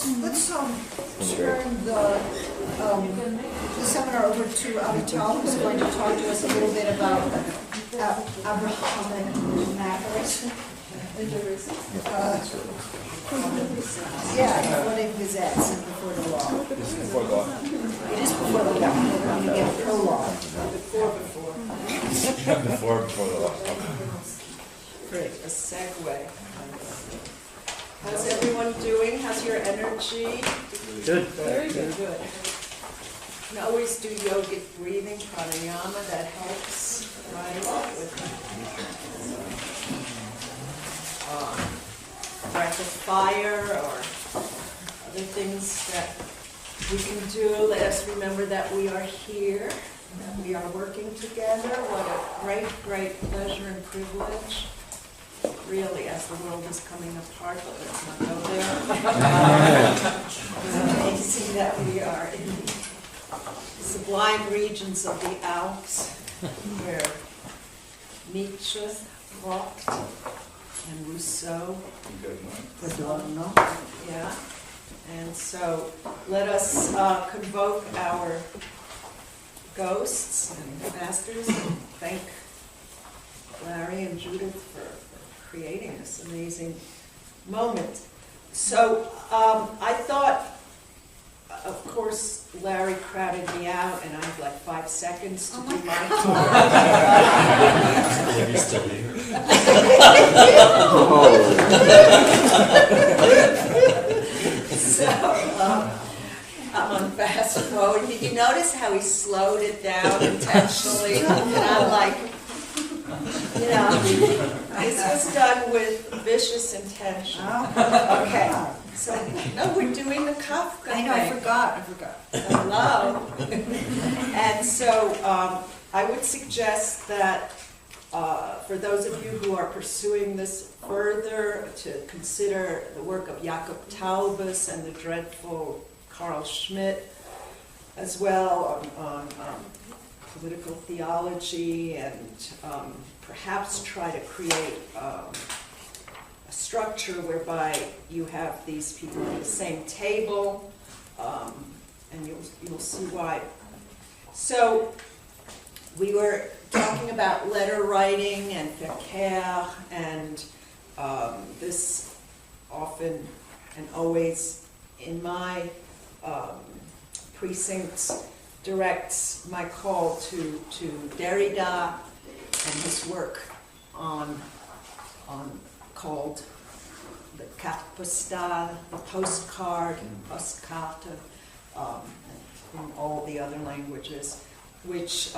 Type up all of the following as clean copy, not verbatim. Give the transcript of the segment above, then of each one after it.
let's turn the seminar over to Avital, who's going to talk to us a little bit about Abrahamic matters. What it possesses before the law. This is before the law. It is before the law. We're going to get a prologue. Before the law. Great, a segue. How's everyone doing? How's your energy? Good. Very good. Good. You can always do yogic breathing, pranayama, that helps right with breath of fire or other things that we can do. Let us remember that we are here, that we are working together. What a great, great pleasure and privilege. Really, as the world is coming apart, but let's not go there. It's amazing that we are in the sublime regions of the Alps, where Nietzsche walked and Rousseau. Yeah. And so let us convoke our ghosts and masters and thank Larry and Judith for creating this amazing moment. So I thought, of course, Larry crowded me out, and I have like 5 seconds to do my talk. So I'm on fast forward. Did you notice how he slowed it down intentionally? And I'm like, you know, this was done with vicious intention. Okay. So, no, we're doing the Kafka I know, thing. I forgot. Hello. And so I would suggest that for those of you who are pursuing this further, to consider the work of Jakob Taubes and the dreadful Carl Schmitt, as well on political theology, and perhaps try to create a structure whereby you have these people at the same table, and you'll see why. So we were talking about letter writing and verkehr, and this often and always in my precincts directs my call to Derrida and his work on called the carte postale, the postcard, postkarte, in all the other languages, which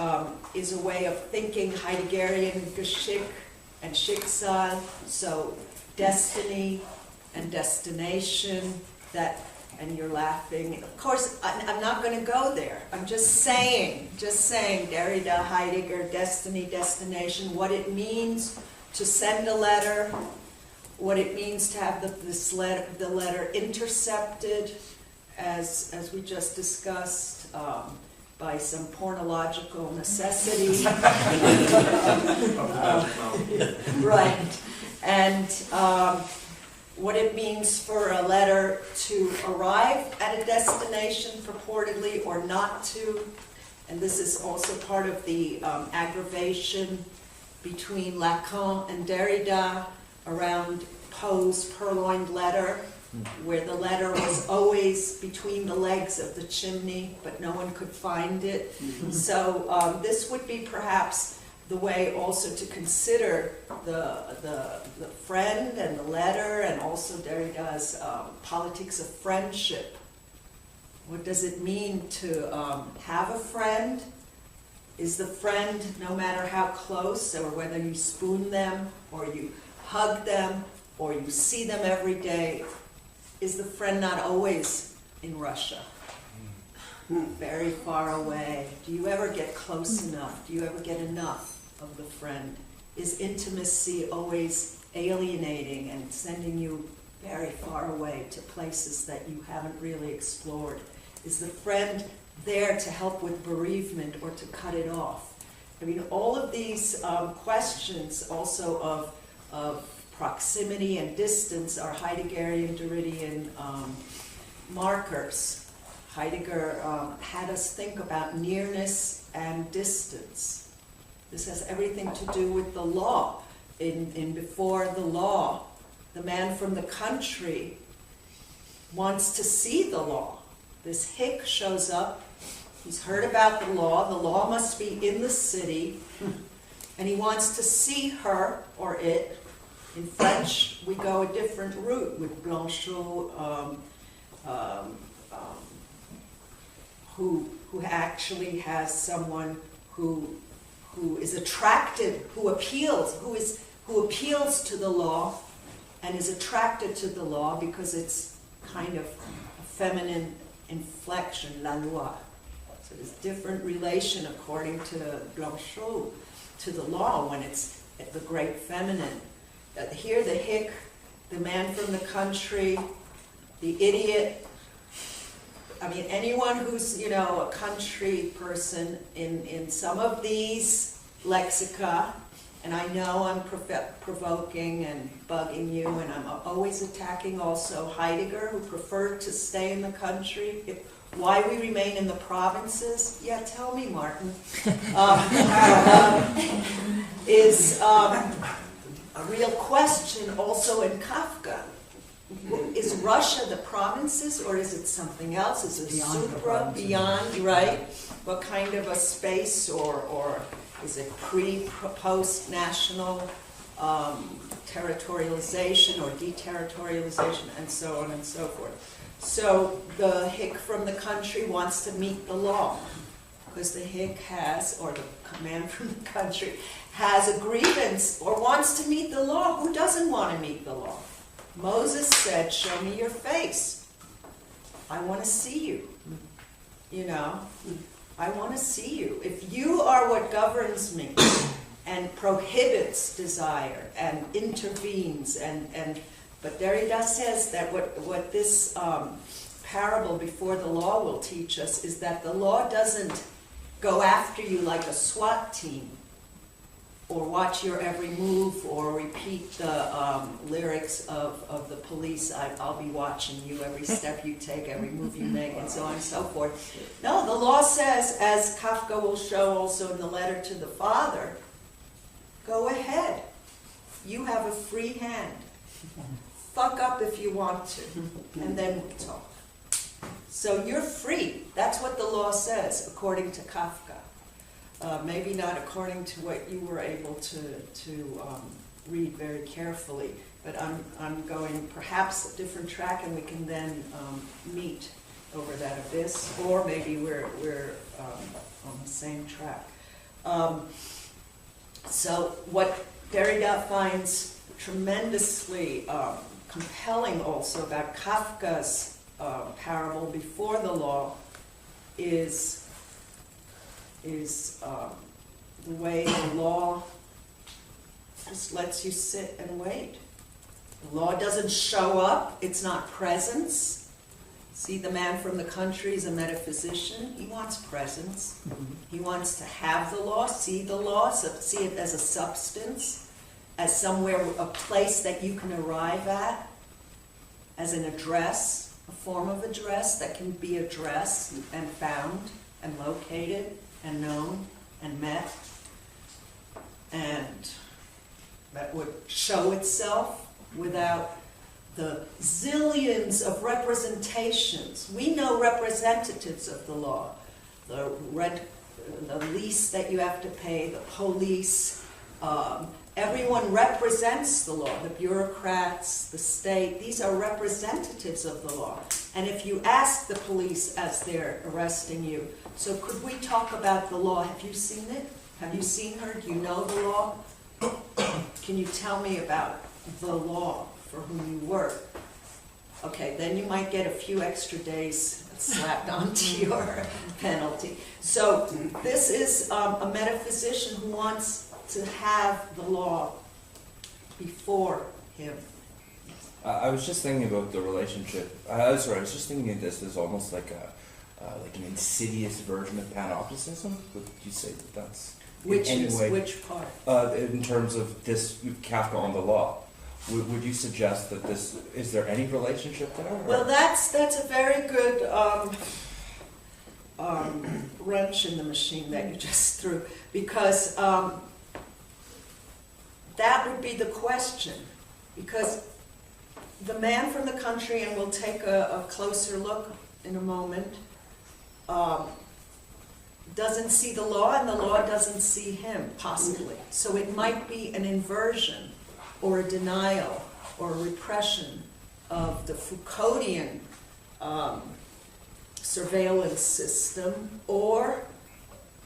is a way of thinking Heideggerian Geschick and Schicksal, so destiny and destination, and you're laughing. Of course, I'm not going to go there. I'm just saying, Derrida, Heidegger, destiny, destination, what it means to send a letter, what it means to have the letter intercepted, as we just discussed, by some pornological necessity. Right. And what it means for a letter to arrive at a destination purportedly or not to. And this is also part of the aggravation between Lacan and Derrida around Poe's purloined letter, where the letter was always between the legs of the chimney, but no one could find it. So this would be perhaps the way also to consider the friend and the letter, and also Derrida's politics of friendship. What does it mean to have a friend? Is the friend, no matter how close, or whether you spoon them, or you hug them, or you see them every day, is the friend not always in Russia? Very far away. Do you ever get close enough? Do you ever get enough of the friend? Is intimacy always alienating and sending you very far away to places that you haven't really explored? Is the friend there to help with bereavement or to cut it off? I mean, all of these questions also of proximity and distance are Heideggerian, Derridian markers. Heidegger had us think about nearness and distance. This has everything to do with the law. In Before the Law, the man from the country wants to see the law. This hick shows up. He's heard about the law. The law must be in the city. And he wants to see her or it. In French, we go a different route with Blanchot, who actually has someone who is attracted, who appeals to the law and is attracted to the law because it's kind of a feminine inflection, la loi. So there's different relation, according to Blanchot, to the law when it's the great feminine. Here the hick, the man from the country, the idiot. I mean, anyone who's, a country person in some of these lexica, and I know I'm provoking and bugging you, and I'm always attacking also Heidegger, who preferred to stay in the country. Why we remain in the provinces? Yeah, tell me, Martin. Is a real question also in Kafka. Is Russia the provinces, or is it something else? Is it supra, beyond, right? What kind of a space, or is it post-national territorialization or deterritorialization, and so on and so forth? So the hick from the country wants to meet the law, because the hick has, or the man from the country, has a grievance or wants to meet the law. Who doesn't want to meet the law? Moses said, show me your face. I want to see you. I want to see you. If you are what governs me and prohibits desire and intervenes, but Derrida says that what this parable Before the Law will teach us is that the law doesn't go after you like a SWAT team, or watch your every move, or repeat the lyrics of the Police, I'll be watching you, every step you take, every move you make, and so on and so forth. No, the law says, as Kafka will show also in the letter to the father, go ahead. You have a free hand. Fuck up if you want to, and then we'll talk. So you're free. That's what the law says, according to Kafka. Maybe not according to what you were able to read very carefully, but I'm going perhaps a different track, and we can then meet over that abyss, or maybe we're on the same track. So what Derrida finds tremendously compelling also about Kafka's parable Before the Law is the way the law just lets you sit and wait. The law doesn't show up. It's not presence. See, the man from the country is a metaphysician. He wants presence. He wants to have the law, see the law, see it as a substance, as somewhere, a place that you can arrive at, as an address, a form of address that can be addressed and found and located and known and met, and that would show itself without the zillions of representations. We know representatives of the law, the lease that you have to pay, the police, everyone represents the law, the bureaucrats, the state. These are representatives of the law. And if you ask the police as they're arresting you, so could we talk about the law? Have you seen it? Have you seen her? Do you know the law? Can you tell me about the law for whom you work? Okay, then you might get a few extra days slapped onto your penalty. So this is a metaphysician who wants to have the law before him. I was just thinking about the relationship. I was just thinking of this as almost like an insidious version of panopticism. Would you say that that's which part? In terms of this Kafka on the law, would you suggest that is there any relationship there? Or? Well, that's a very good wrench in the machine that you just threw, because that would be the question. Because the man from the country, and we'll take a closer look in a moment, doesn't see the law, and the law doesn't see him, possibly. So it might be an inversion, or a denial, or a repression of the Foucauldian surveillance system, or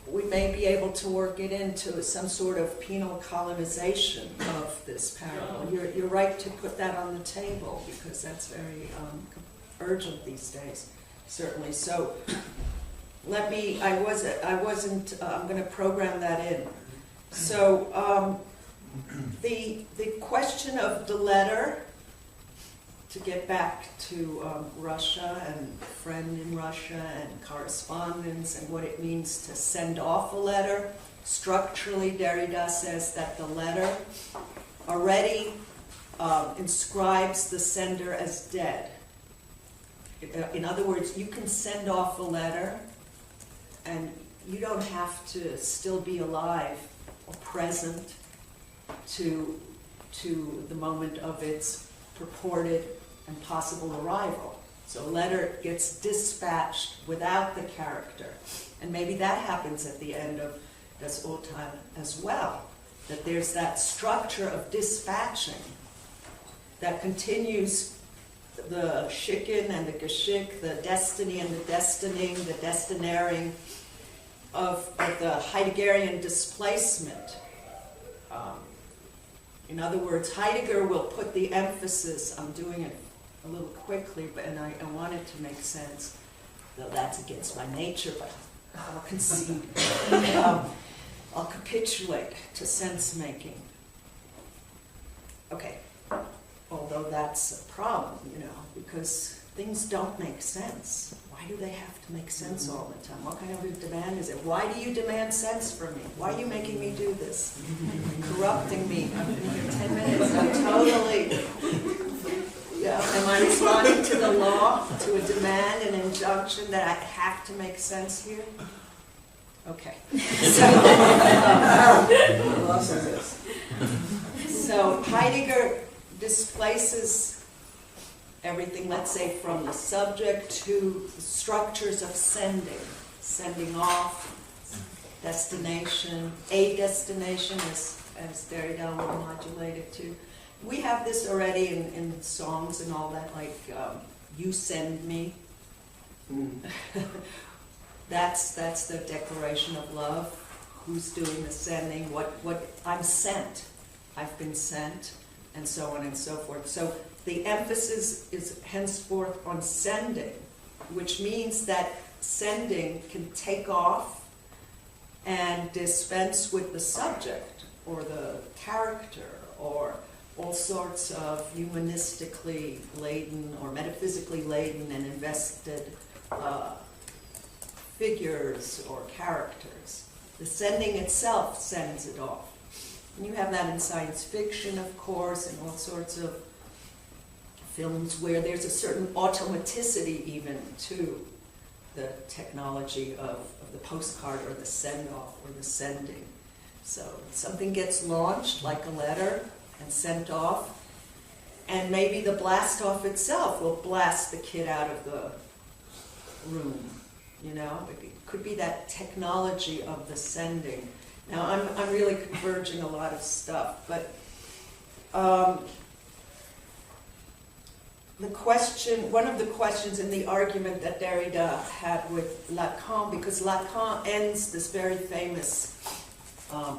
we may be able to work it into some sort of penal colonization of this parallel. You're right to put that on the table, because that's very urgent these days, certainly. So I'm going to program that in. So the question of the letter, to get back to Russia and friend in Russia and correspondence and what it means to send off a letter. Structurally, Derrida says that the letter already inscribes the sender as dead. In other words, you can send off a letter and you don't have to still be alive or present to the moment of its purported and possible arrival. So a letter gets dispatched without the character. And maybe that happens at the end of Das Urteil as well, that there's that structure of dispatching that continues the Schicken and the Geschick, the destiny and the destining, the destinaring of the Heideggerian displacement. In other words, Heidegger will put the emphasis, I'm doing it a little quickly, and I want it to make sense, though that's against my nature, but I'll concede. I'll capitulate to sense-making. Okay, although that's a problem, because things don't make sense. Why do they have to make sense all the time? What kind of a demand is it? Why do you demand sense from me? Why are you making me do this? Corrupting me. I've been here 10 minutes. I'm totally... Am I responding to the law, to a demand, an injunction that I have to make sense here? Okay. So Heidegger displaces everything, let's say, from the subject to the structures of sending off, destination, a destination, as Derrida will modulate it to. We have this already in songs and all that, like "You Send Me." That's the declaration of love. Who's doing the sending? What I'm sent. I've been sent, and so on and so forth. So the emphasis is henceforth on sending, which means that sending can take off and dispense with the subject or the character or all sorts of humanistically laden or metaphysically laden and invested figures or characters. The sending itself sends it off. And you have that in science fiction, of course, and all sorts of films where there's a certain automaticity even to the technology of the postcard or the send-off or the sending. So something gets launched, like a letter, and sent off, and maybe the blast-off itself will blast the kid out of the room. It could be that technology of the sending. Now, I'm really converging a lot of stuff, but one of the questions in the argument that Derrida had with Lacan, because Lacan ends this very famous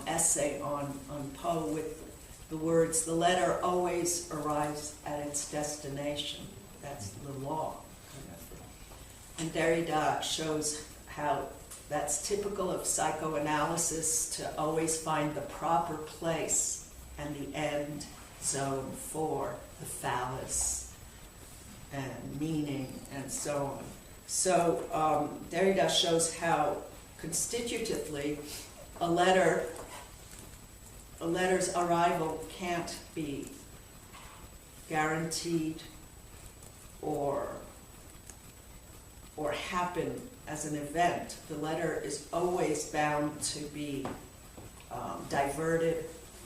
essay on Poe with the words, "The letter always arrives at its destination." That's the law. And Derrida shows how that's typical of psychoanalysis, to always find the proper place and the end zone for the phallus and meaning and so on. So Derrida shows how constitutively a letter's arrival can't be guaranteed or happen as an event. The letter is always bound to be diverted,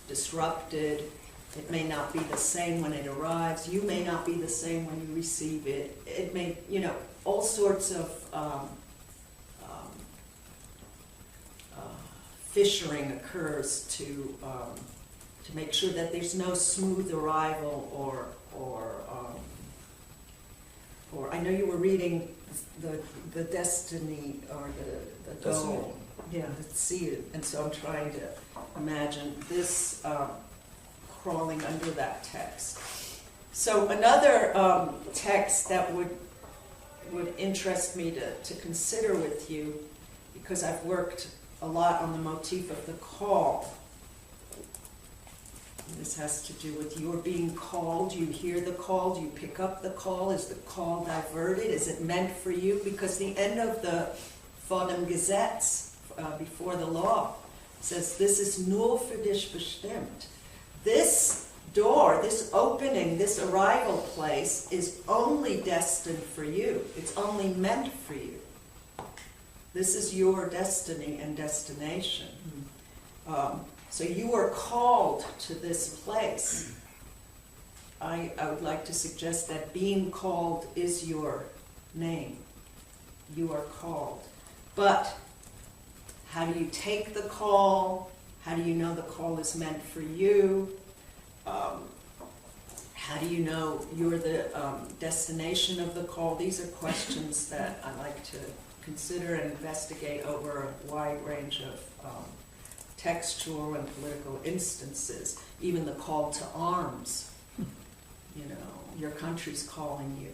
disrupted. It may not be the same when it arrives. You may not be the same when you receive it. It may, all sorts of fissuring occurs to make sure that there's no smooth arrival or I know you were reading the destiny or the goal. Yeah, see it. And so I'm trying to imagine this crawling under that text. So another text that would interest me to consider with you, because I've worked a lot on the motif of the call. This has to do with you're being called, you hear the call, do you pick up the call? Is the call diverted? Is it meant for you? Because the end of the Fordham Gesetz, before the law, says this is nur für dich bestimmt. This door, this opening, this arrival place is only destined for you. It's only meant for you. This is your destiny and destination. So you are called to this place. I would like to suggest that being called is your name. You are called. But how do you take the call? How do you know the call is meant for you? How do you know you're the destination of the call? These are questions that I like to consider and investigate over a wide range of textual and political instances. Even the call to arms. Your country's calling you.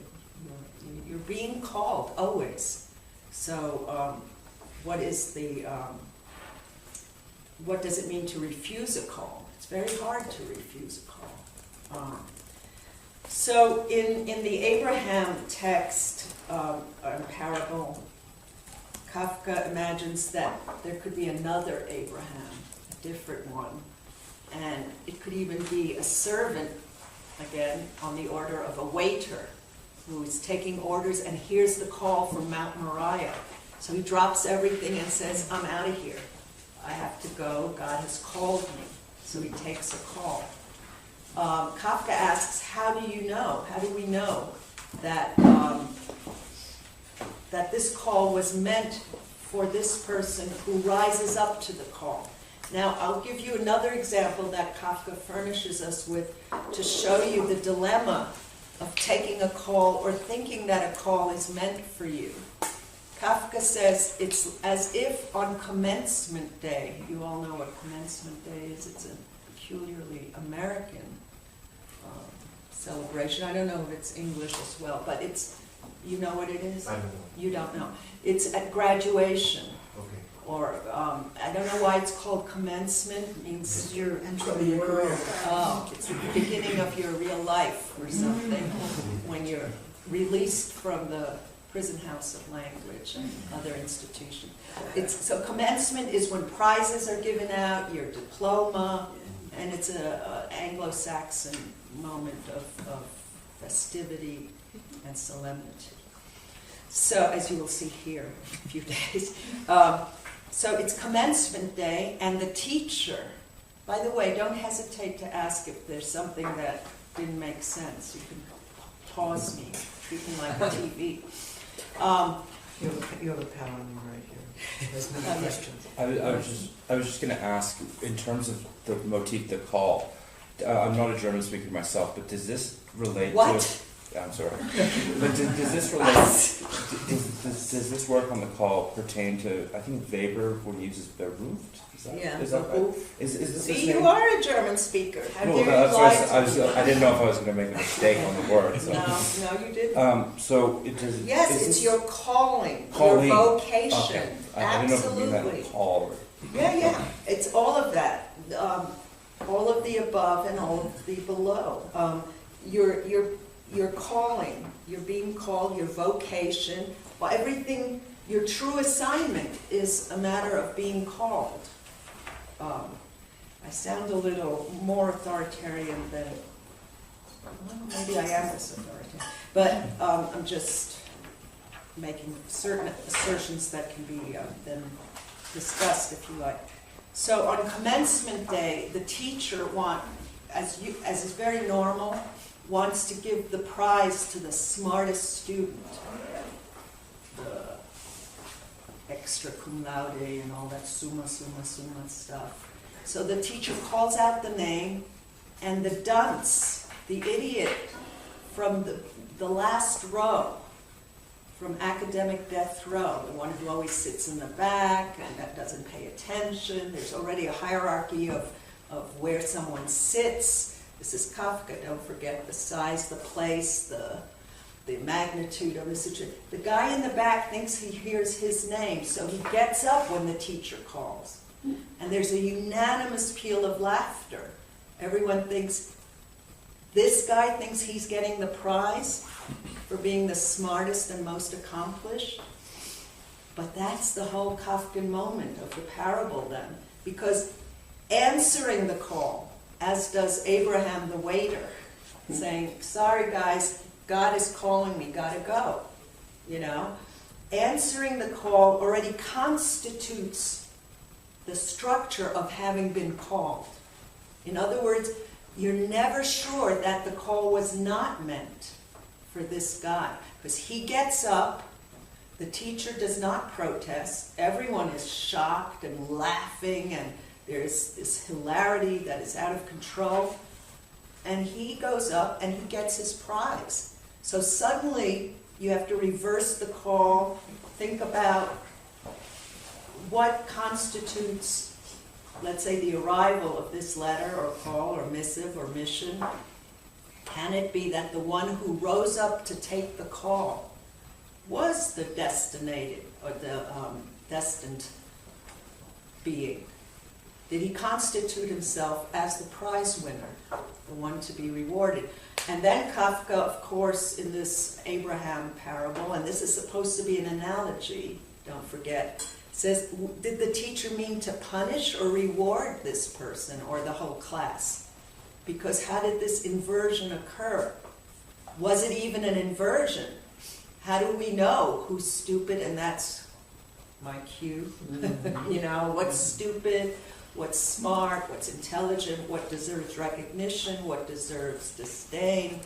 You're being called always. So what is what does it mean to refuse a call? It's very hard to refuse a call. So in the Abraham text, parable, Kafka imagines that there could be another Abraham, a different one, and it could even be a servant, again, on the order of a waiter who is taking orders and hears the call from Mount Moriah. So he drops everything and says, I'm out of here. I have to go. God has called me. So he takes a call. Kafka asks, how do you know? How do we know that that this call was meant for this person who rises up to the call? Now, I'll give you another example that Kafka furnishes us with to show you the dilemma of taking a call or thinking that a call is meant for you. Kafka says it's as if on commencement day, you all know what commencement day is, it's a peculiarly American celebration. I don't know if it's English as well, but it's, you know what it is? I don't know. You don't know. It's at graduation. Okay. Or, I don't know why it's called commencement. It means Your entry to your career. Oh, it's the beginning of your real life or something, when you're released from the prison house of language and other institutions. So commencement is when prizes are given out, your diploma, and it's an Anglo-Saxon moment of festivity and solemnity. So, as you will see here in a few days. So it's commencement day, and the teacher, by the way, don't hesitate to ask if there's something that didn't make sense. You can pause me, treat me like a TV. You have a pad on you right here. There's no question. I was just going to ask, in terms of the motif, the call. I'm not a German speaker myself, but does this relate to? I'm sorry. But does this relate? Does this work on the call pertain to? I think Weber when he uses Beruft. Is that right? Is this See, you are a German speaker. How dare you I didn't know if I was going to make a mistake on the word. So. No, you didn't. So it does. Yes, it's your calling, your vocation. Okay. I Absolutely. didn't know if it meant that call. Yeah. It's all of that. All of the above and all of the below. Your calling, you're being called, your vocation, well, everything, your true assignment is a matter of being called. I sound a little more authoritarian than Well, maybe I am this authority. But I'm just making certain assertions that can be then discussed, if you like. So on commencement day, the teacher as is very normal, wants to give the prize to the smartest student. The extra cum laude and all that summa stuff. So the teacher calls out the name, and the dunce, the idiot from the last row, from academic death row, the one who always sits in the back and that doesn't pay attention. There's already a hierarchy of where someone sits. This is Kafka, don't forget the size, the place, the magnitude of the situation. The guy in the back thinks he hears his name, so he gets up when the teacher calls. And there's a unanimous peal of laughter. Everyone thinks, this guy thinks he's getting the prize for being the smartest and most accomplished. But that's the whole Kafkan moment of the parable then. Because answering the call, as does Abraham the waiter, saying, sorry guys, God is calling me, gotta go. You know? Answering the call already constitutes the structure of having been called. In other words, you're never sure that the call was not meant for this guy. Because he gets up, the teacher does not protest, everyone is shocked and laughing, and there's this hilarity that is out of control. And he goes up and he gets his prize. So suddenly you have to reverse the call, think about what constitutes, let's say, the arrival of this letter or call or missive or mission. Can it be that the one who rose up to take the call was the destinated or the destined being? Did he constitute himself as the prize winner, the one to be rewarded? And then Kafka, of course, in this Abraham parable, and this is supposed to be an analogy, don't forget, says, did the teacher mean to punish or reward this person or the whole class? Because how did this inversion occur? Was it even an inversion? How do we know who's stupid? And that's my cue. You know, what's stupid, what's smart, what's intelligent, what deserves recognition, what deserves disdain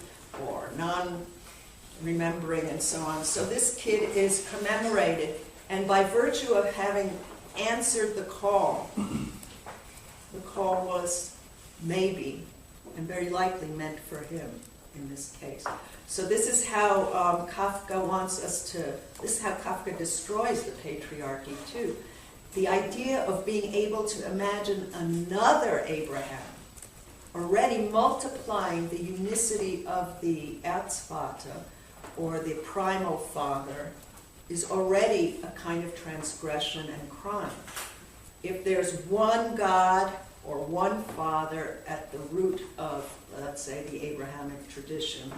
or non-remembering, and so on. So this kid is commemorated, and by virtue of having answered the call was maybe and very likely meant for him in this case. So this is how Kafka wants us to, this is how Kafka destroys the patriarchy too. The idea of being able to imagine another Abraham, already multiplying the unicity of the Erzvater, or the primal father, is already a kind of transgression and crime. If there's one God or one father at the root of, let's say, the Abrahamic tradition,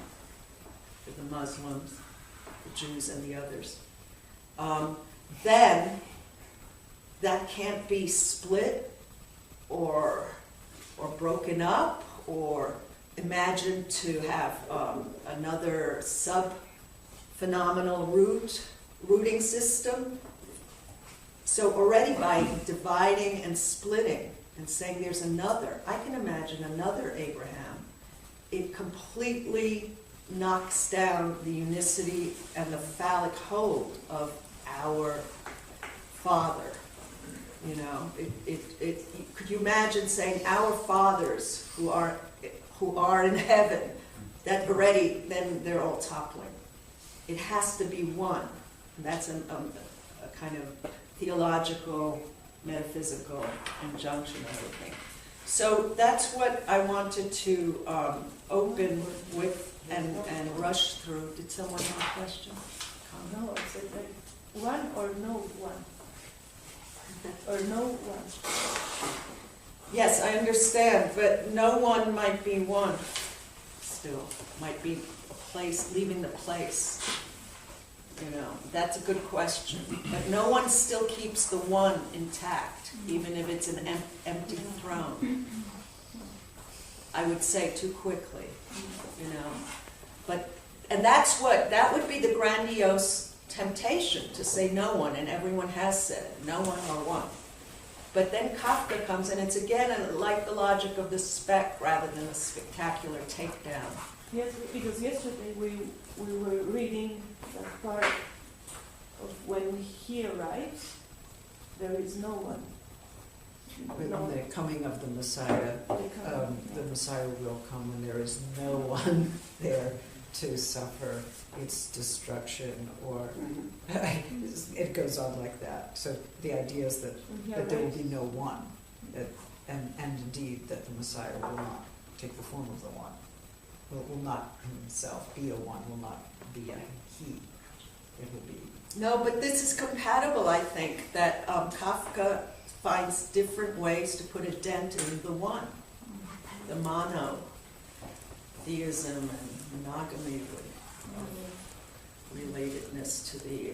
for the Muslims, the Jews, and the others, then that can't be split or broken up or imagined to have another sub-phenomenal rooting system. So already by dividing and splitting and saying there's another, I can imagine another Abraham, it completely knocks down the unicity and the phallic hold of our Father. You know, could you imagine saying our fathers who are in heaven, that already, then they're all toppling. It has to be one. And that's a kind of theological, metaphysical injunction, I would think. So that's what I wanted to open with and rush through. Did someone have a question? No, I said that one or no one. Or no one. Yes, I understand, but no one might be one still. Might be a place, leaving the place. You know, that's a good question. But no one still keeps the one intact, even if it's an empty throne. I would say, too quickly, you know. And that would be the grandiose temptation, to say no one, and everyone has said it, no one or one. But then Kafka comes, and it's again like the logic of the spec rather than a spectacular takedown. Yes, because yesterday we were reading that part of when he arrives, there is no one. With No. the coming of the Messiah, the Messiah will come when there is no one there to suffer its destruction, or it goes on like that. So the idea is that there will be no one, and indeed that the Messiah will not take the form of the one. Will not himself be a one, will not be a he. It will be. No, but this is compatible, I think, that Kafka finds different ways to put a dent in the one, the monotheism and monogamy with relatedness to the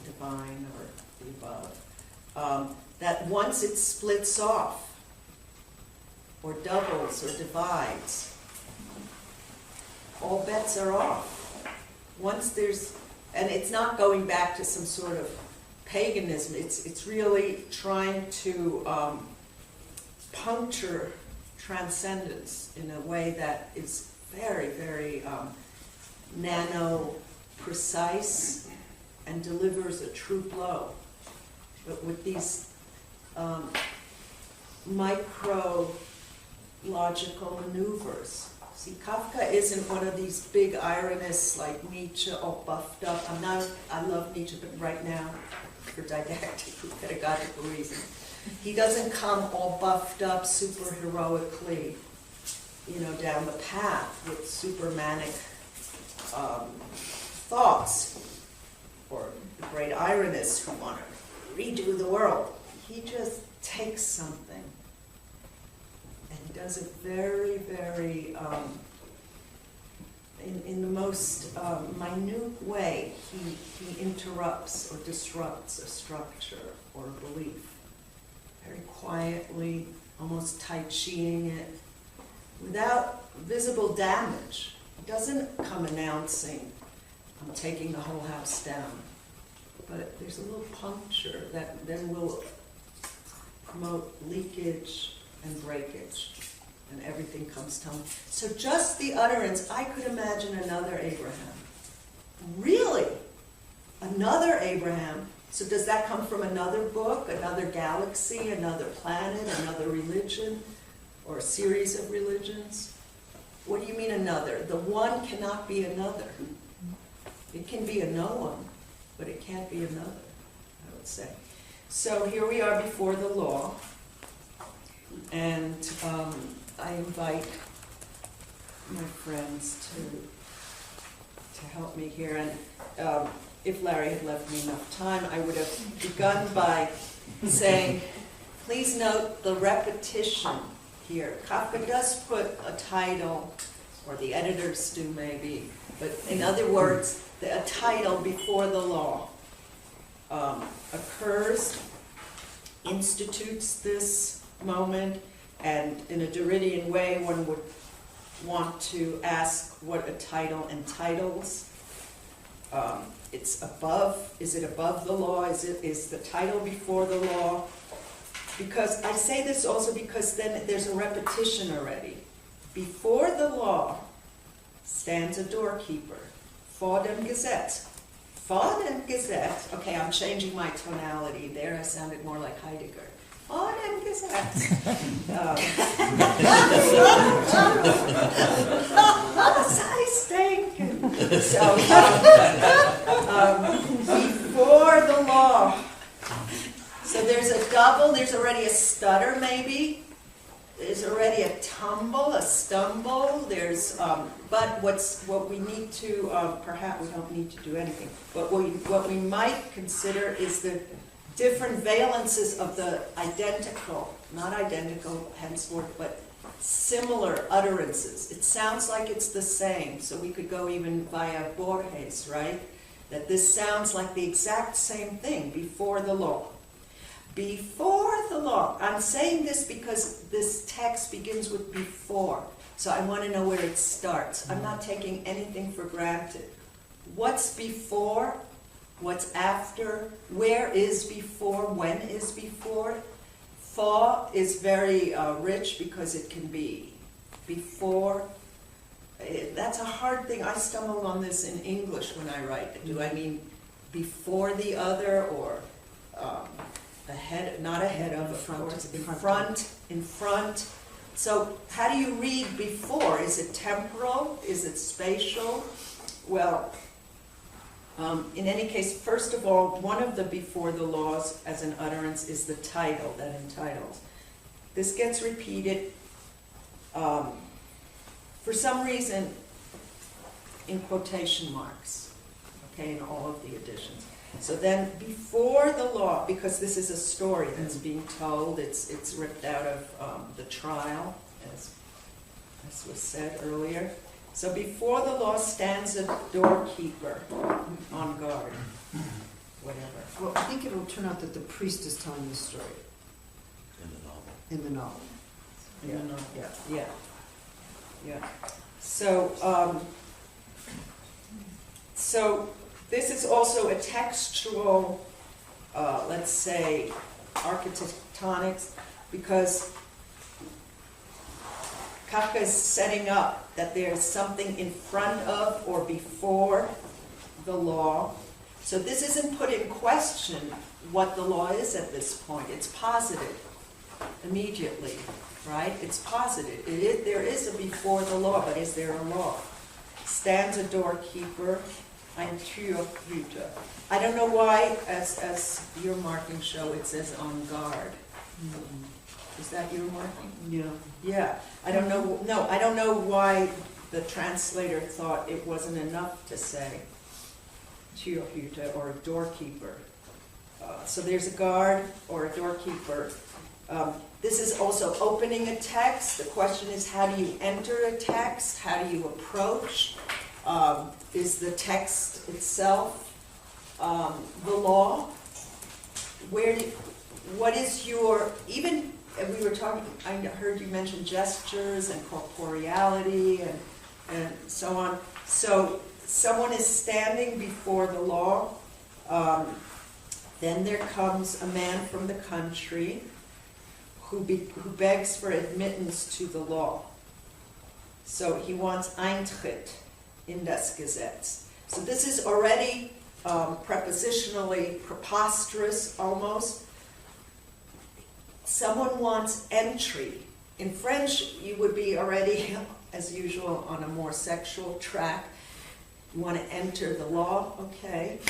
divine or the above. That once it splits off, or doubles, or divides, all bets are off. Once there's, and it's not going back to some sort of paganism, it's really trying to puncture transcendence in a way that is very, very nano-precise and delivers a true blow. But with these micro-logical maneuvers. See, Kafka isn't one of these big ironists like Nietzsche, all buffed up. I love Nietzsche, but right now, for didactic, pedagogical reasons, he doesn't come all buffed up super heroically, you know, down the path with super manic thoughts, or the great ironists who want to redo the world. He just takes something and he does it very, very, in the most minute way. He interrupts or disrupts a structure or a belief, very quietly, almost tai chiing it, without visible damage. He doesn't come announcing, I'm taking the whole house down. But there's a little puncture that then will promote leakage and breakage, and everything comes tumbling. So just the utterance, I could imagine another Abraham. Really? Another Abraham? So does that come from another book, another galaxy, another planet, another religion, or a series of religions? What do you mean another? The one cannot be another. It can be a no one, but it can't be another, I would say. So here we are before the law, and I invite my friends to help me here. And if Larry had left me enough time, I would have begun by saying, please note the repetition here. Kafka does put a title, or the editors do maybe, but in other words, a title before the law occurs, institutes this moment, and in a Derridian way, one would want to ask what a title entitles. It's above, is it above the law? Is the title before the law? Because I say this also because then there's a repetition already. Before the law stands a doorkeeper. Fordham Gazette. Fordham Gazette. Okay, I'm changing my tonality there. I sounded more like Heidegger. Fordham Gazette. I stink. So, before the law. So there's a double, there's already a stutter maybe. There's already a tumble, a stumble. There's, but what we need to, perhaps we don't need to do anything. But what we might consider is the different valences of the identical, not identical henceforth, but similar utterances. It sounds like it's the same. So we could go even via Borges, right? That this sounds like the exact same thing before the law. before the law. I'm saying this because this text begins with before. So I want to know where it starts. I'm not taking anything for granted. What's before? What's after? Where is before? When is before? Fa is very rich because it can be before. That's a hard thing. I stumble on this in English when I write. Do I mean before the other, or ahead, not ahead of, in front? So how do you read before? Is it temporal? Is it spatial? Well, in any case, first of all, one of the before the laws as an utterance is the title that entitles. This gets repeated for some reason in quotation marks, okay, in all of the editions. So then before the law, because this is a story that's being told, it's ripped out of the trial, as was said earlier. So before the law stands a doorkeeper on guard, whatever. Well, I think it'll turn out that the priest is telling the story. In the novel. Yeah. So, so this is also a textual, let's say, architectonics, because Kafka is setting up that there's something in front of or before the law. So this isn't put in question what the law is at this point. It's posited immediately, right? It's posited. There is a before the law, but is there a law? Stands a doorkeeper, ein Türhüter. I don't know why, as your marking show, it says on guard. Is that your marking? Yeah. Yeah. I don't know. No, I don't know why the translator thought it wasn't enough to say Türhüter or a doorkeeper. So there's a guard or a doorkeeper. This is also opening a text. The question is, how do you enter a text? How do you approach? Is the text itself the law? What is your, even, we were talking, I heard you mention gestures and corporeality and so on. So someone is standing before the law. Then there comes a man from the country who begs for admittance to the law. So he wants Eintritt in das Gesetz. So this is already prepositionally preposterous almost. Someone wants entry. In French, you would be already, as usual, on a more sexual track. You want to enter the law? Okay.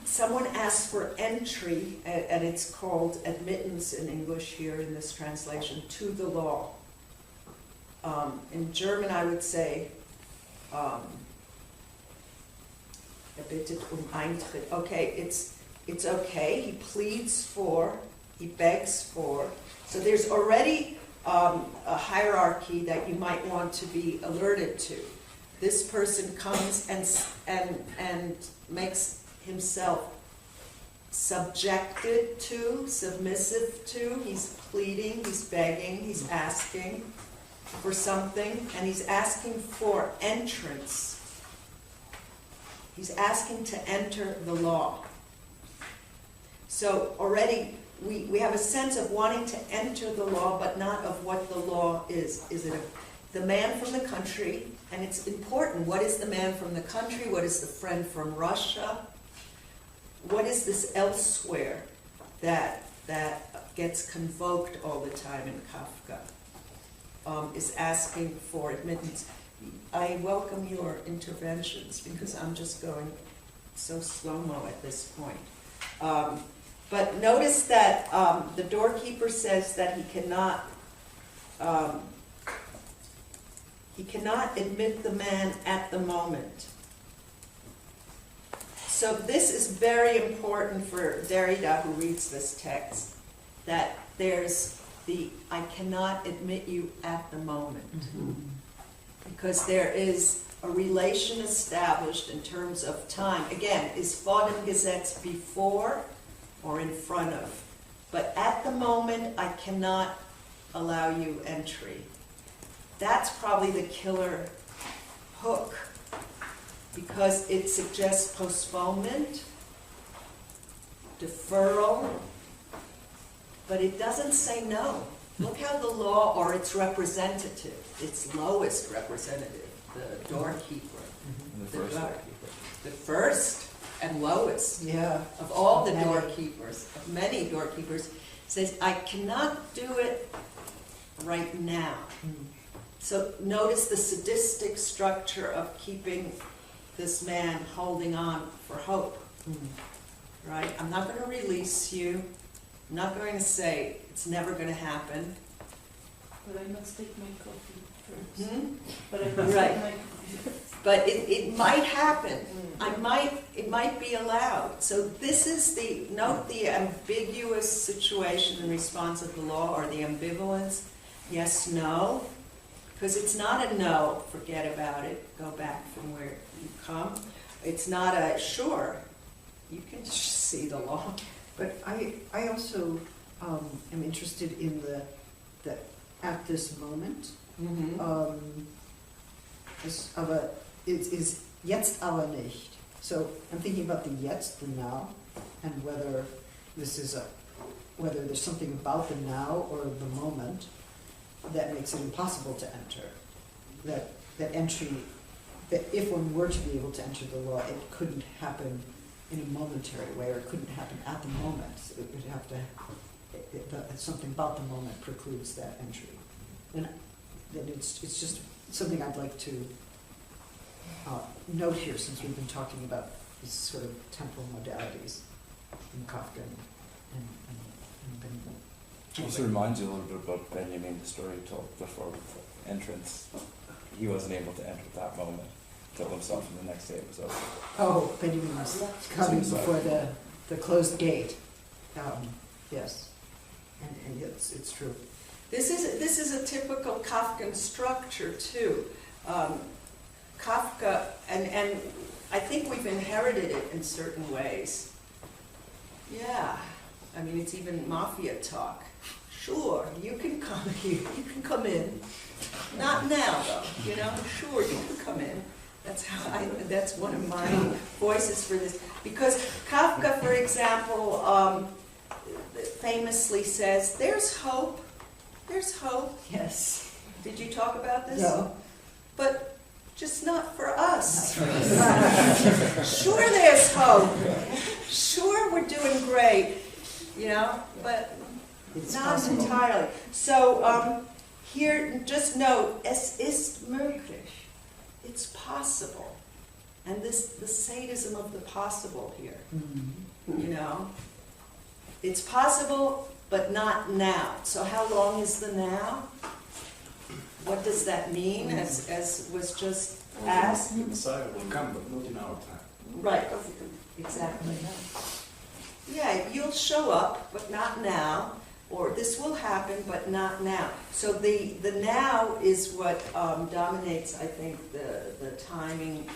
Someone asks for entry, and it's called admittance in English here in this translation, to the law. In German, I would say, er bittet Eintritt. Okay, it's okay. He pleads for, he begs for. So there's already a hierarchy that you might want to be alerted to. This person comes and makes himself subjected to, submissive to. He's pleading, he's begging, he's asking for something, and he's asking for entrance. He's asking to enter the law. So already we have a sense of wanting to enter the law, but not of what the law is. Is it the man from the country? And it's important. What is the man from the country? What is the friend from Russia? What is this elsewhere that gets convoked all the time in Kafka? Is asking for admittance. I welcome your interventions because I'm just going so slow-mo at this point. But notice that the doorkeeper says that he cannot admit the man at the moment. So this is very important for Derrida, who reads this text, that there's the I cannot admit you at the moment. Mm-hmm. Because there is a relation established in terms of time. Again, is Fordham Gesetz before or in front of. But at the moment, I cannot allow you entry. That's probably the killer hook, because it suggests postponement, deferral, but it doesn't say no. Look how the law, or its representative, its lowest representative, the doorkeeper, the first and lowest of all the doorkeepers, of many doorkeepers, says, I cannot do it right now. So notice the sadistic structure of keeping this man holding on for hope, right? I'm not going to release you. I'm not going to say it's never going to happen. But I must take my coffee first. But I must take my coffee first. But it might happen. It might be allowed. So this is note the ambiguous situation in response of the law, or the ambivalence. Yes, no. Because it's not a no, forget about it, go back from where you come. It's not a sure, you can see the law. But I also am interested in the at this moment. Is jetzt aber nicht. So I'm thinking about the jetzt, the now, and whether there's something about the now or the moment that makes it impossible to enter. That entry, that if one were to be able to enter the law, it couldn't happen in a momentary way, or it couldn't happen at the moment. So it would have to, something about the moment precludes that entry. And then it's just something I'd like to note here, since we've been talking about these sort of temporal modalities in Kafka and Benjamin. It also reminds you a little bit about Benjamin, the story he told before with the entrance. He wasn't able to enter at that moment. Told himself, and the next day it was over. Oh, Benjamin was coming before the closed gate. Yes, and it's true. This is a typical Kafkan structure too. Kafka, and I think we've inherited it in certain ways. Yeah, I mean, it's even mafia talk. Sure, you can come here, you can come in. Not now though, sure, you can come in. That's one of my voices for this. Because Kafka, for example, famously says, there's hope. There's hope. Yes. Did you talk about this? No. But just not for us. Sure, there's hope. Sure, we're doing great. But It's not possible. entirely. So here, just note, es ist möglich. It's possible. And the sadism of the possible here. It's possible, but not now. So how long is the now? What does that mean, as was just asked? The Messiah will come, but not in our time. Right, exactly. Yeah, you'll show up, but not now. Or this will happen, but not now. So the now is what dominates, I think, the timing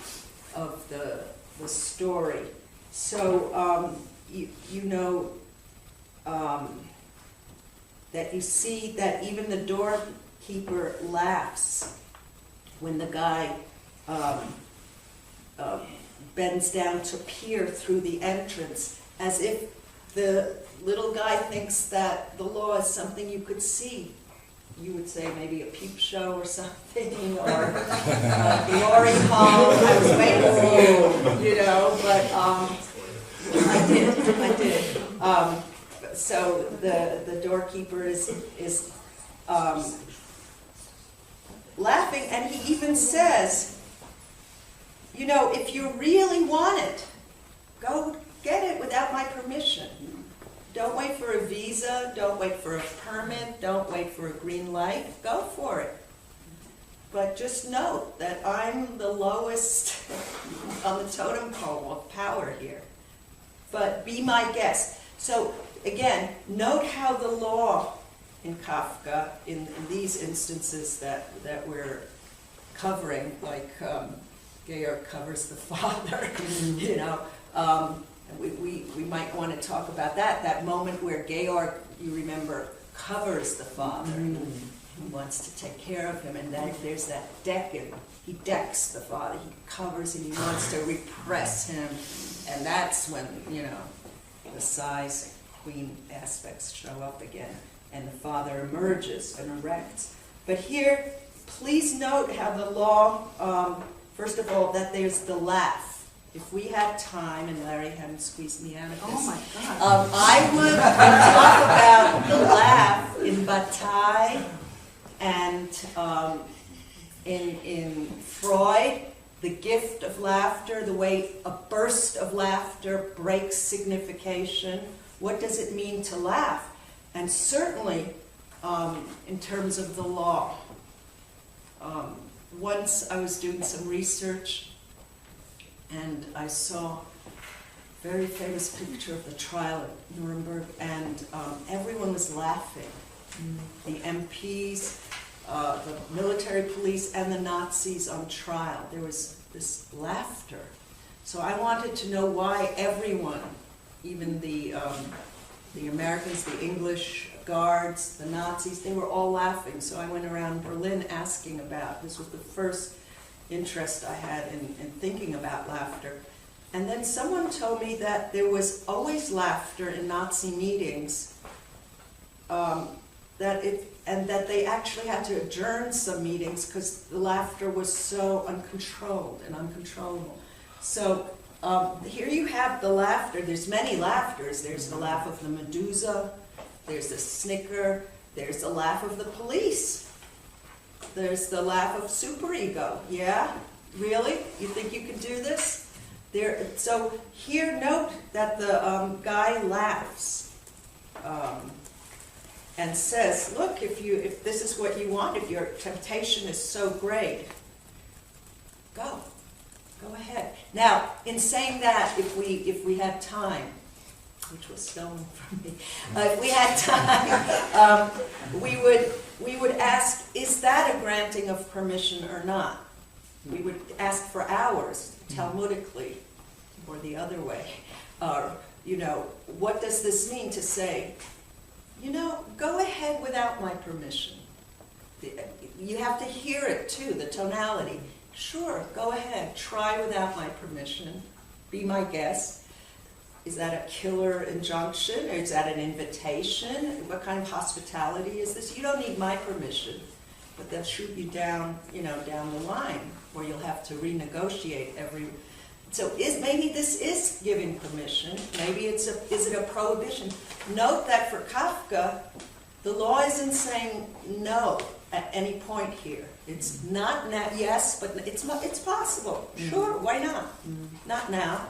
of the story. So that you see that even the doorkeeper laughs when the guy bends down to peer through the entrance, as if the little guy thinks that the law is something you could see. You would say maybe a peep show or something, or a glory hole. I was waiting for you, but I did. So the doorkeeper is laughing, and he even says, if you really want it, go get it without my permission. Don't wait for a visa, don't wait for a permit, don't wait for a green light, go for it. But just note that I'm the lowest on the totem pole of power here. But be my guest. So again, note how the law in Kafka, in these instances that we're covering, like Georg covers the father, And we might want to talk about that moment where Georg, you remember, covers the father. He wants to take care of him, and then there's that decking. He decks the father, he covers him, he wants to repress him, and that's when, you know, the size queen aspects show up again, and the father emerges and erects. But here, please note how the law, first of all, that there's the laugh. If we had time, and Larry hadn't squeezed me out of this, Oh my God. I would talk about the laugh in Bataille and in Freud, the gift of laughter, the way a burst of laughter breaks signification. What does it mean to laugh? And certainly, in terms of the law. Once I was doing some research, and I saw a very famous picture of the trial at Nuremberg, and everyone was laughing. The MPs, the military police, and the Nazis on trial. There was this laughter. So I wanted to know why everyone, even the Americans, the English guards, the Nazis, they were all laughing. So I went around Berlin asking about, this was the first interest I had in thinking about laughter. And then someone told me that there was always laughter in Nazi meetings, and that they actually had to adjourn some meetings because the laughter was so uncontrolled and uncontrollable. So here you have the laughter. There's many laughters. There's the laugh of the Medusa. There's the snicker. There's the laugh of the police. There's the laugh of superego. Yeah? Really? You think you can do this? So here, note that the guy laughs and says, look, if this is what you want, if your temptation is so great, go ahead. Now, in saying that, if we had time, which was stolen from me, if we had time, we would ask, is that a granting of permission or not? We would ask for hours, Talmudically, or the other way. What does this mean to say, go ahead without my permission? You have to hear it too, the tonality. Sure, go ahead, try without my permission, be my guest. Is that a killer injunction, or is that an invitation? What kind of hospitality is this? You don't need my permission, but they'll shoot you down, down the line, where you'll have to renegotiate every. So maybe this is giving permission. Maybe is it a prohibition? Note that for Kafka, the law isn't saying no at any point here. It's not now. Yes, but it's possible. Sure, why not? Not now.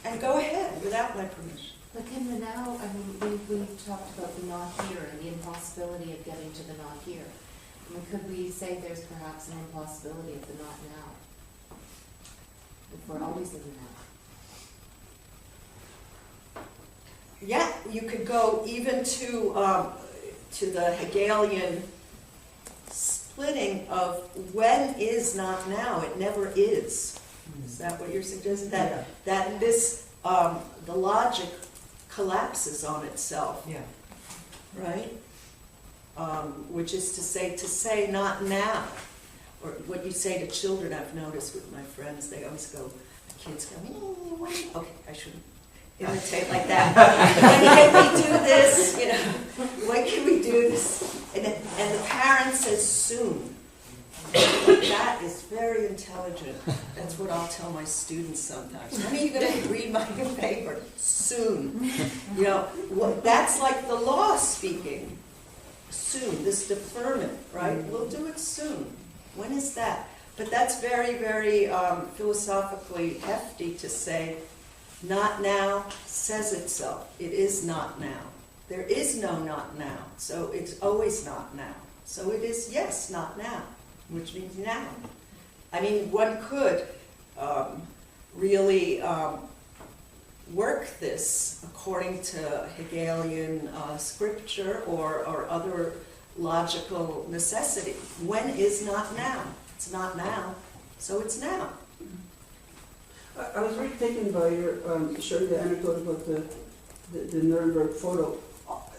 And go ahead without my permission. But in the now, we talked about the not here and the impossibility of getting to the not here. Could we say there's perhaps an impossibility of the not now? If we're always in the now. Yeah, you could go even to the Hegelian splitting of when is not now. It never is. Is that what you're suggesting? That this the logic collapses on itself. Yeah. Right? Which is to say not now. Or what you say to children, I've noticed with my friends, they always go, the kids go, okay, I shouldn't imitate like that. When can we do this? When can we do this? And the parent says soon. That is very intelligent. That's what I'll tell my students sometimes. When are you going to read my new paper? Soon. That's like the law speaking. Soon, this deferment, right? We'll do it soon. When is that? But that's very, very philosophically hefty to say, not now says itself. It is not now. There is no not now. So it's always not now. So it is, yes, not now, which means now. I mean, one could really work this according to Hegelian scripture or other logical necessity. When is not now? It's not now, so it's now. I was very taken by your sharing the anecdote about the Nuremberg photo.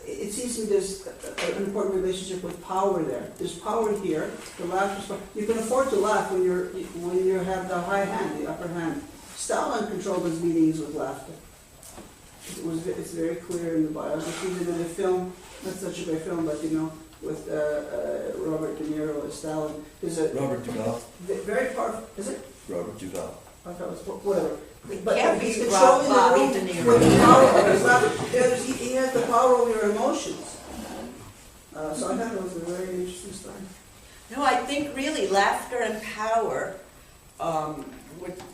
It seems to me there's an important relationship with power there. There's power here. The laughter. You can afford to laugh when you have the high hand, the upper hand. Stalin controlled his meetings with laughter. It's very clear in the biography. And in the film, not such a great film, but with Robert De Niro as Stalin. There's a Robert Duvall. very powerful. Is it? Robert Duvall. I thought it was whatever. Can't he's be controlling Bobby the De room Niro. with the power of his laughter. He has the power over your emotions. So I thought it was a very interesting story. No, I think really laughter and power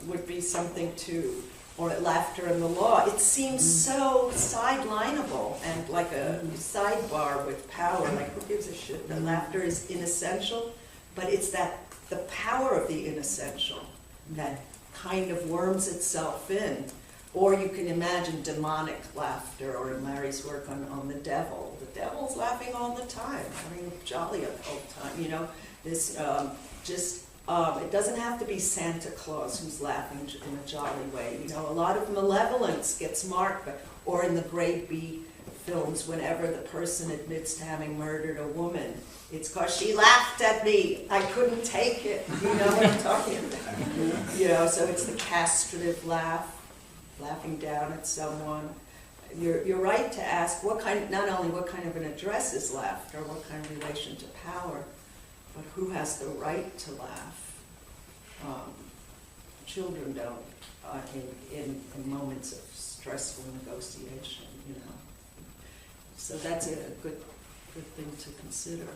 would be something to, or laughter and the law. It seems so sidelineable and like a sidebar with power. Like, who gives a shit that laughter is inessential? But it's the power of the inessential that kind of worms itself in. Or you can imagine demonic laughter, or in Larry's work on the devil. The devil's laughing all the time, having a jolly all the time, This it doesn't have to be Santa Claus who's laughing in a jolly way. A lot of malevolence gets marked, or in the Grade B films, whenever the person admits to having murdered a woman, it's because she laughed at me. I couldn't take it. You know what I'm talking about? So it's the castrative laugh, laughing down at someone. You're right to ask not only what kind of an address is laughter, what kind of relation to power, but who has the right to laugh. Children don't in moments of stressful negotiation, So that's a good thing to consider.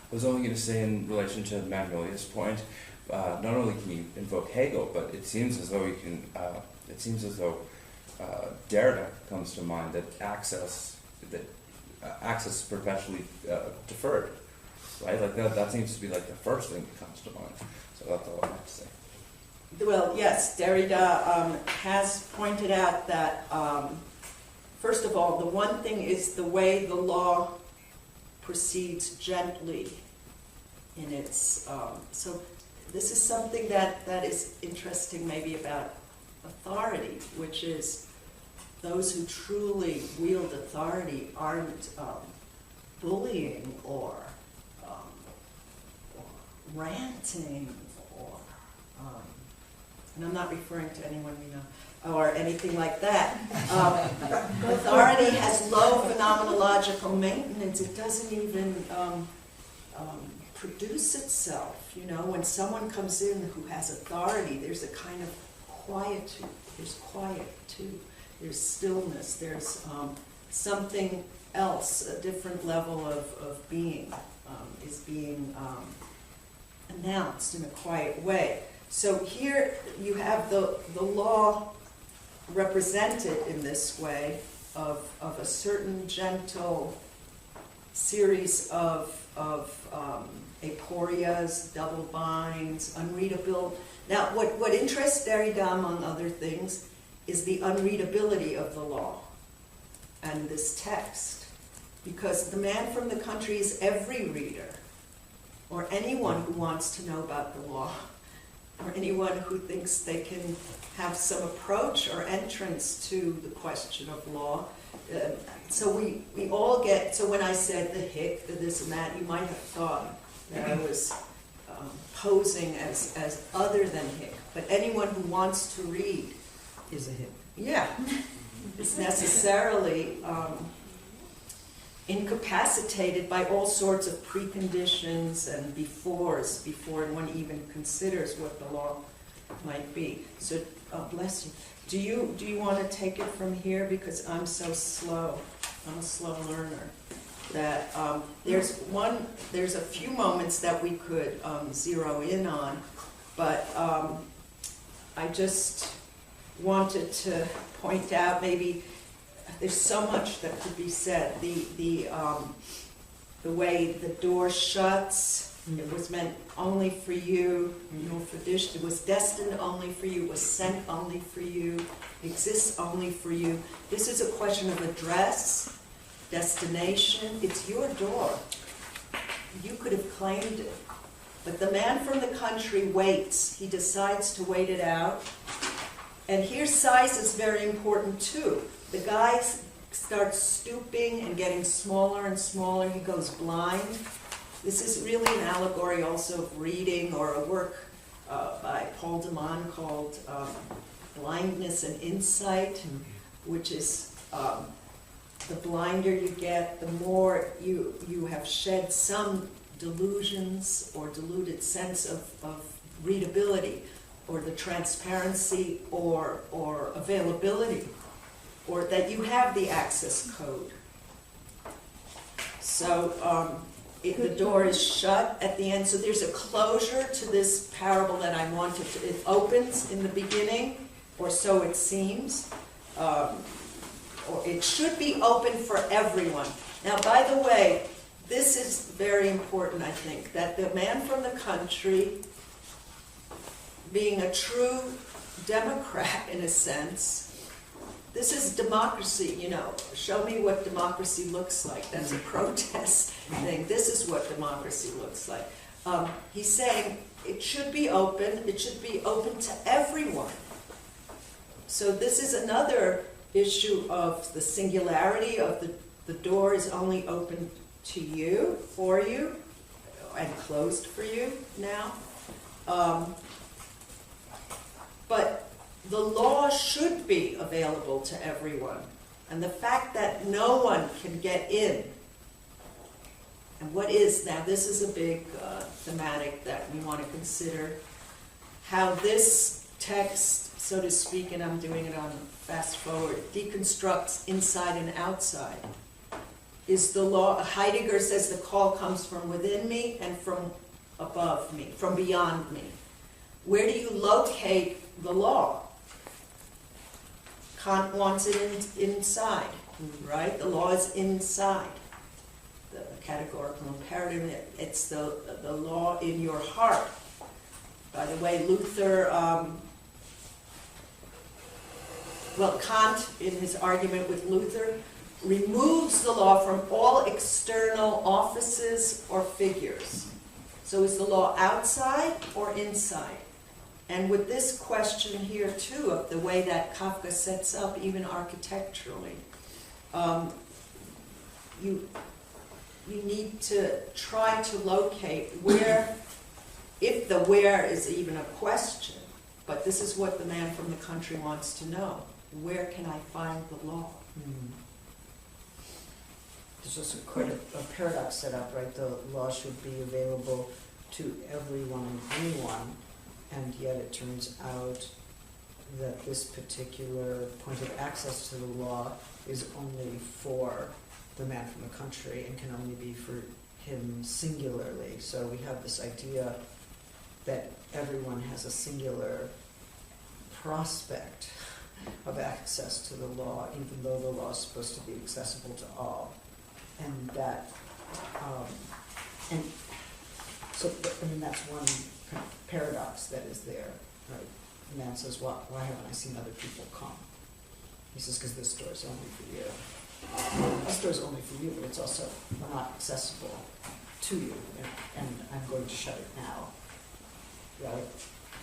I was only going to say in relation to Magnolia's point, not only can you invoke Hegel, but it seems as though you can. It seems as though Derrida comes to mind, that access is perpetually deferred, right? Like that seems to be like the first thing that comes to mind. So that's all I have to say. Well, yes, Derrida has pointed out that first of all, the one thing is the way the law proceeds gently in its. So this is something that is interesting, maybe about authority, which is those who truly wield authority aren't bullying or ranting or, and I'm not referring to anyone we know, or anything like that. Authority has low phenomenological maintenance. It doesn't even produce itself. When someone comes in who has authority, there's a kind of quietude. There's quiet too. There's stillness. There's something else, a different level of being is being announced in a quiet way. So here you have the law represented in this way of a certain gentle series of aporias, double binds, unreadable. Now, what interests Derrida, among other things, is the unreadability of the law and this text. Because the man from the country is every reader, or anyone who wants to know about the law, or anyone who thinks they can have some approach or entrance to the question of law. So we all get, so when I said the hick, the this and that, you might have thought that I was posing as other than hick. But anyone who wants to read Is a hick. Yeah, is necessarily incapacitated by all sorts of preconditions and before one even considers what the law might be. So, bless you. Do you want to take it from here? Because I'm so slow. I'm a slow learner. That there's a few moments that we could zero in on, but I just wanted to point out, maybe there's so much that could be said. The way the door shuts, it was meant only for you, it was destined only for you, it was sent only for you, exists only for you. This is a question of address, destination. It's your door. You could have claimed it. But the man from the country waits. He decides to wait it out. And here size is very important too. The guy starts stooping and getting smaller and smaller. He goes blind. This is really an allegory also of reading, or a work by Paul de Man called Blindness and Insight, which is the blinder you get, the more you have shed some delusions or deluded sense of readability, or the transparency or availability, or that you have the access code. So the door is shut at the end, so there's a closure to this parable that I wanted to. It opens in the beginning, or so it seems, or it should be open for everyone. Now, by the way, this is very important, I think, that the man from the country, being a true Democrat in a sense, this is democracy, you know. Show me what democracy looks like. That's a protest thing. This is what democracy looks like. He's saying it should be open. It should be open to everyone. So this is another issue of the singularity of the door is only open to you, for you, and closed for you now. But the law should be available to everyone. And the fact that no one can get in, and what is, now this is a big thematic that we want to consider, how this text, so to speak, and I'm doing it on fast forward, deconstructs inside and outside. Is the law, Heidegger says the call comes from within me and from above me, from beyond me. Where do you locate the law? Kant wants it inside, right? The law is inside. The categorical imperative, it's the law in your heart. By the way, Luther, Kant, in his argument with Luther, removes the law from all external offices or figures. So is the law outside or inside? And with this question here, too, of the way that Kafka sets up, even architecturally, you need to try to locate where, if the where is even a question, but this is what the man from the country wants to know. Where can I find the law? There's also quite a paradox set up, right? The law should be available to everyone and anyone. And yet it turns out that this particular point of access to the law is only for the man from the country and can only be for him singularly. So we have this idea that everyone has a singular prospect of access to the law, even though the law is supposed to be accessible to all. And that, and so, I mean, that's one kind of paradox that is there, right? The man says, why haven't I seen other people come? He says, because this door is only for you. This door is only for you, but it's also not accessible to you, and I'm going to shut it now, right?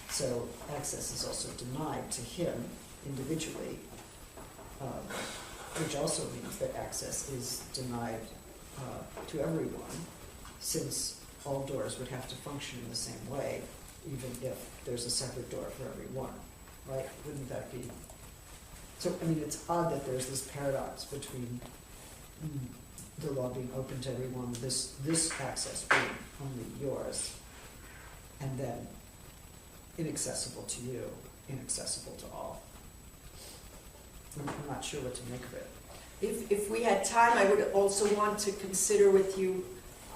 So access is also denied to him individually, which also means that access is denied to everyone, since all doors would have to function in the same way, even if there's a separate door for everyone, right? Wouldn't that be? So, I mean, it's odd that there's this paradox between the law being open to everyone, this access being only yours, and then inaccessible to you, inaccessible to all. I'm not sure what to make of it. If we had time, I would also want to consider with you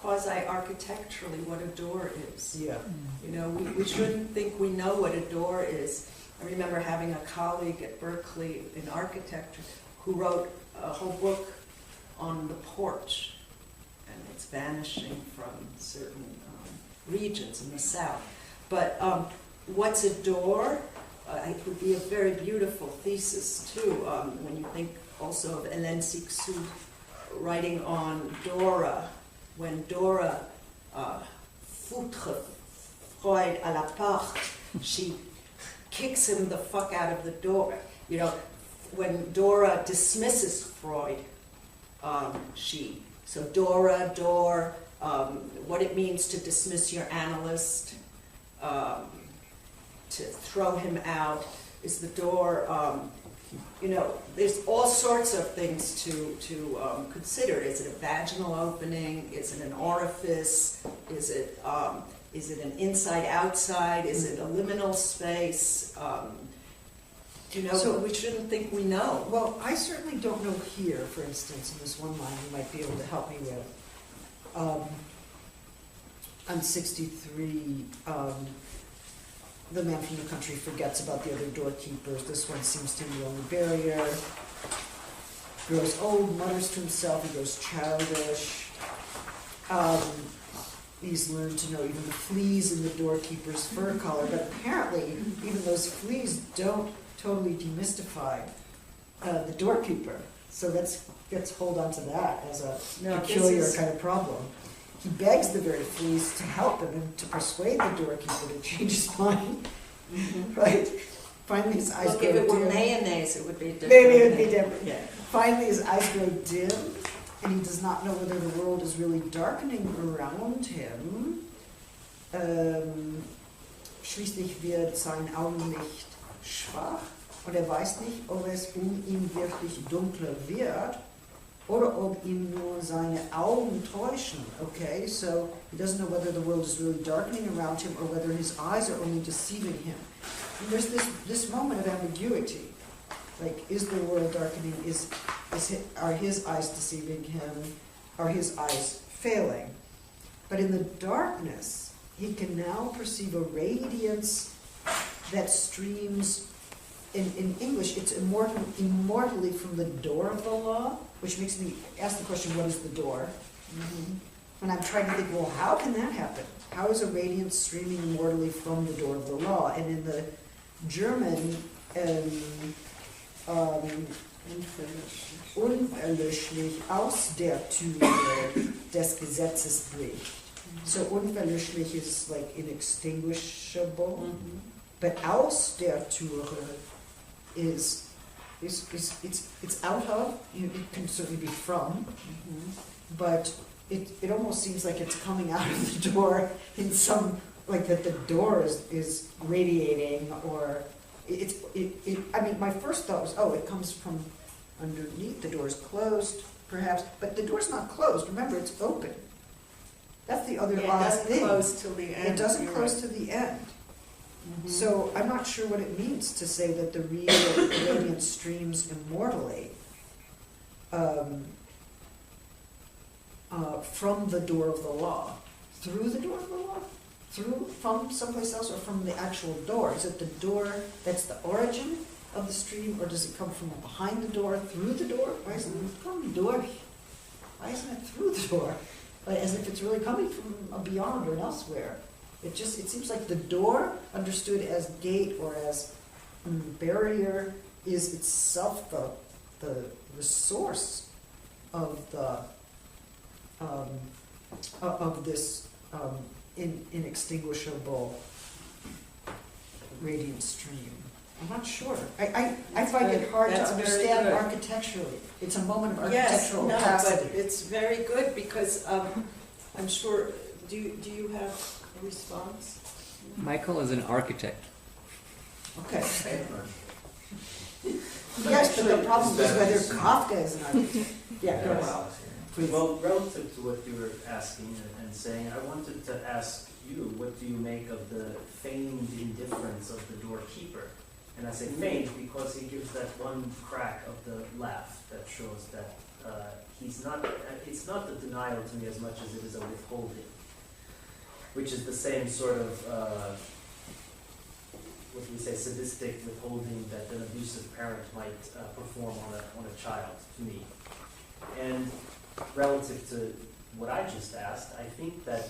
quasi-architecturally what a door is. Yeah. You know, we shouldn't think we know what a door is. I remember having a colleague at Berkeley in architecture who wrote a whole book on the porch, and it's vanishing from certain regions in the South. But what's a door? It would be a very beautiful thesis, too, when you think also of Hélène Cixous writing on Dora, when Dora, foutre Freud à la part, she kicks him the fuck out of the door. You know, when Dora dismisses Freud, she. So Dora, door, what it means to dismiss your analyst, to throw him out, is the door. You know, there's all sorts of things to consider. Is it a vaginal opening? Is it an orifice? Is it an inside-outside? Is it a liminal space? You know, so we shouldn't think we know. Well, I certainly don't know here, for instance, in this one line you might be able to help me with. On 63, the man from the country forgets about the other doorkeepers. This one seems to be the only barrier. Grows old, mutters to himself, he grows childish. He's learned to know even the fleas in the doorkeeper's fur collar, but apparently even those fleas don't totally demystify the doorkeeper. So let's hold on to that as a peculiar kind of problem. He begs the very fleas to help him and to persuade the doorkeeper to change his mind. Right? Finally his eyes Look, grow if it were dim. mayonnaise, it would be different. Maybe it would be different. Yeah. Finally his eyes grow dim, and he does not know whether the world is really darkening around him. Schließlich wird sein Augenlicht schwach, und weiß nicht, ob es ihm wirklich dunkler wird, oder ob ihm nur seine Augen täuschen. Okay, so he doesn't know whether the world is really darkening around him or whether his eyes are only deceiving him. And there's this moment of ambiguity. Like, is the world darkening? Are his eyes deceiving him? Are his eyes failing? But in the darkness, he can now perceive a radiance that streams, in English, it's immortally from the door of the law, which makes me ask the question, what is the door? And I'm trying to think, well, how can that happen? How is a radiance streaming immortally from the door of the law? And in the German, unverlöschlich aus der Türe des Gesetzes bricht. So unverlöschlich is like inextinguishable, but aus der Türe is it's out of. It can certainly be from, but it almost seems like it's coming out of the door in some, like that the door is radiating, or I mean, my first thought was, oh, it comes from underneath. The door is closed, perhaps, but the door's not closed. Remember, it's open. That's the other odd thing. It doesn't close till the end. It doesn't close to the end. So I'm not sure what it means to say that the radiance streams immortally from the door of the law. Through the door of the law? From someplace else, or from the actual door? Is it the door that's the origin of the stream, or does it come from behind the door, through the door? Why isn't it from the door? Why isn't it through the door? Like, as if it's really coming from beyond or elsewhere. It seems like the door, understood as gate or as barrier, is itself the source of this inextinguishable radiant stream. I'm not sure. I find it hard to understand architecturally. It's a moment of architectural capacity. But it's very good because I'm sure. Do you have a response? Michael is an architect. Okay. Yes, but the problem is whether Kafka is an architect. Yeah, go ahead. Please. Well, relative to what you were asking and saying, I wanted to ask you, what do you make of the feigned indifference of the doorkeeper? And I say feigned because he gives that one crack of the laugh that shows that he's not, it's not the denial to me as much as it is a withholding, which is the same sort of, what do we say, sadistic withholding that an abusive parent might perform on a child, to me. And relative to what I just asked, I think that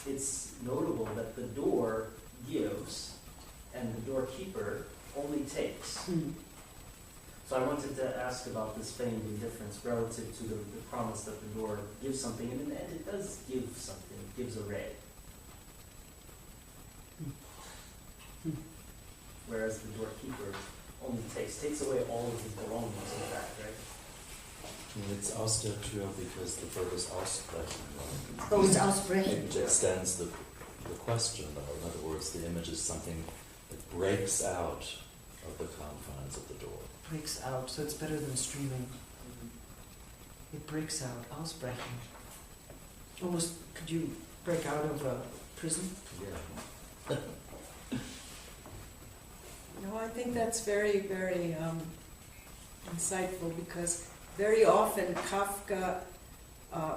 it's notable that the door gives and the doorkeeper only takes. So I wanted to ask about this feigned indifference relative to the promise that the door gives something, and in the end it does give something, it gives a ray. whereas the doorkeeper only takes away all of his belongings, in fact, right? It's Ausstelltür because the verb is aussprechen. Oh, it's aussprechen. It extends the question, though. In other words, the image is something that breaks out of the confines of the door. Breaks out, so it's better than streaming. It breaks out, aussprechen. Almost, could you break out of a prison? Yeah. No, I think that's very, very insightful, because very often Kafka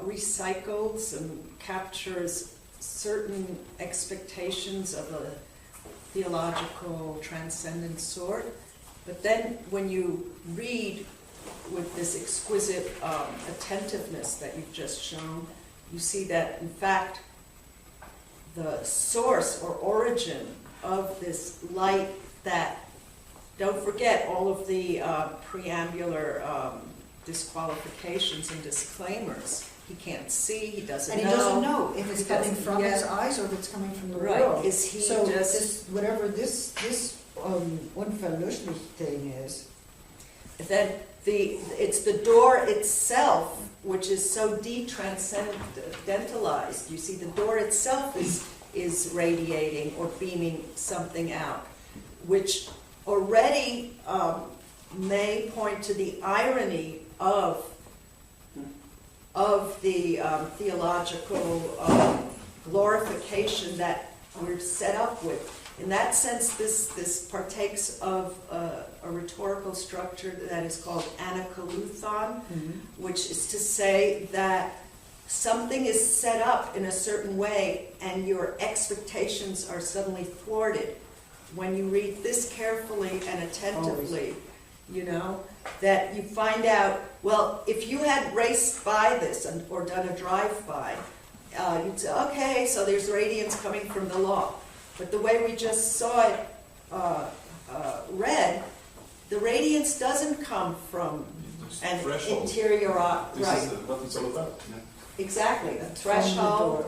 recycles and captures certain expectations of a theological, transcendent sort. But then when you read with this exquisite attentiveness that you've just shown, you see that, in fact, the source or origin of this light that, don't forget all of the preambular disqualifications and disclaimers. He can't see, he doesn't know. And he doesn't know if it's He coming doesn't- from yeah. his eyes or if it's coming from the Right. world. Is he so just- this, whatever this unverlöschlich thing is, Then it's the door itself which is so de-transcendentalized. You see, the door itself is radiating or beaming something out, which already may point to the irony of the theological glorification that we're set up with. In that sense, this partakes of a rhetorical structure that is called anakaluthon, which is to say that something is set up in a certain way and your expectations are suddenly thwarted. When you read this carefully and attentively, you know, that you find out, well, if you had raced by this or done a drive-by, you'd say, okay, so there's radiance coming from the law. But the way we just saw it read, the radiance doesn't come from an interior, right. This is what it's all about. Yeah. Exactly, the threshold,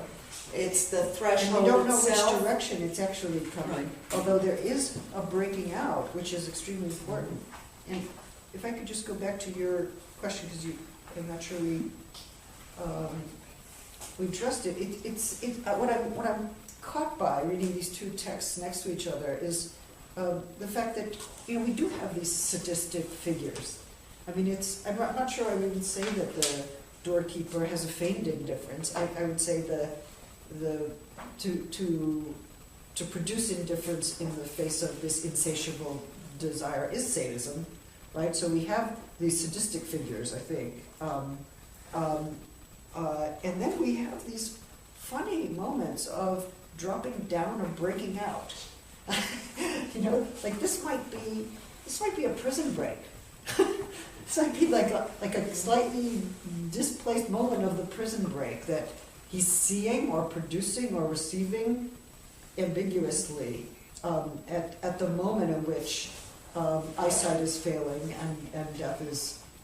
it's the threshold and we don't know itself. which direction it's actually coming, Right. although there is a breaking out, which is extremely important. And if I could just go back to your question, because I'm not sure we addressed it. What I'm caught by reading these two texts next to each other is the fact that, you know, we do have these sadistic figures. I mean, I'm not sure I would even say that the doorkeeper has a feigned indifference. I would say to produce indifference in the face of this insatiable desire is sadism, right? So we have these sadistic figures, I think, and then we have these funny moments of dropping down or breaking out. You know, like this might be a prison break. This might be like a slightly displaced moment of the prison break that he's seeing or producing or receiving ambiguously at the moment in which eyesight is failing and death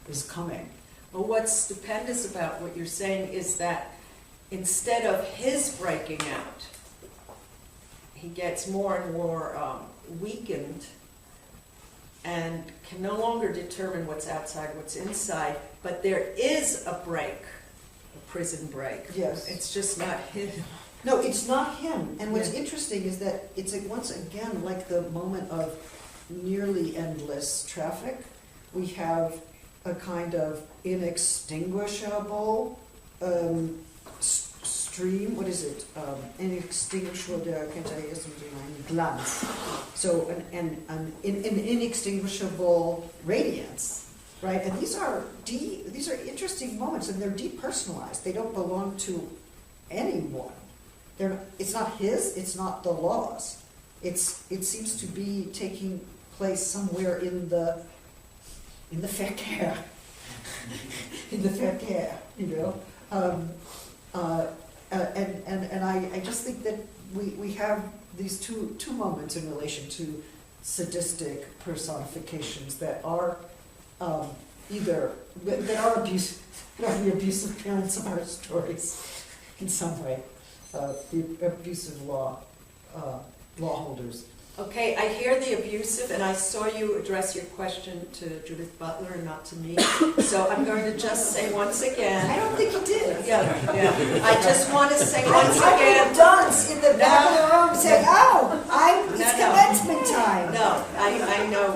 is coming. Well, what's stupendous about what you're saying is that instead of his breaking out, he gets more and more weakened and can no longer determine what's outside, what's inside, but there is a break, a prison break. Yes. It's just not him. No, it's not him. And what's Yeah. interesting is that it's once again like the moment of nearly endless traffic. We have a kind of inextinguishable stream. What is it? Inextinguishable. Glance. So an inextinguishable radiance, right? And these are interesting moments, and they're depersonalized. They don't belong to anyone. It's not his. It's not the law's. It seems to be taking place somewhere in the Verkehr. In the Verkehr, you know. And I just think that we have these two moments in relation to sadistic personifications that are the abusive parents of our stories in some way, the abusive law holders. Okay, I hear the abusive, and I saw you address your question to Judith Butler and not to me. So I'm going to just say once again. I don't think you did. Yeah. I just want to say once I again. would dance in the back of the room saying, oh, it's No. commencement time. No, I know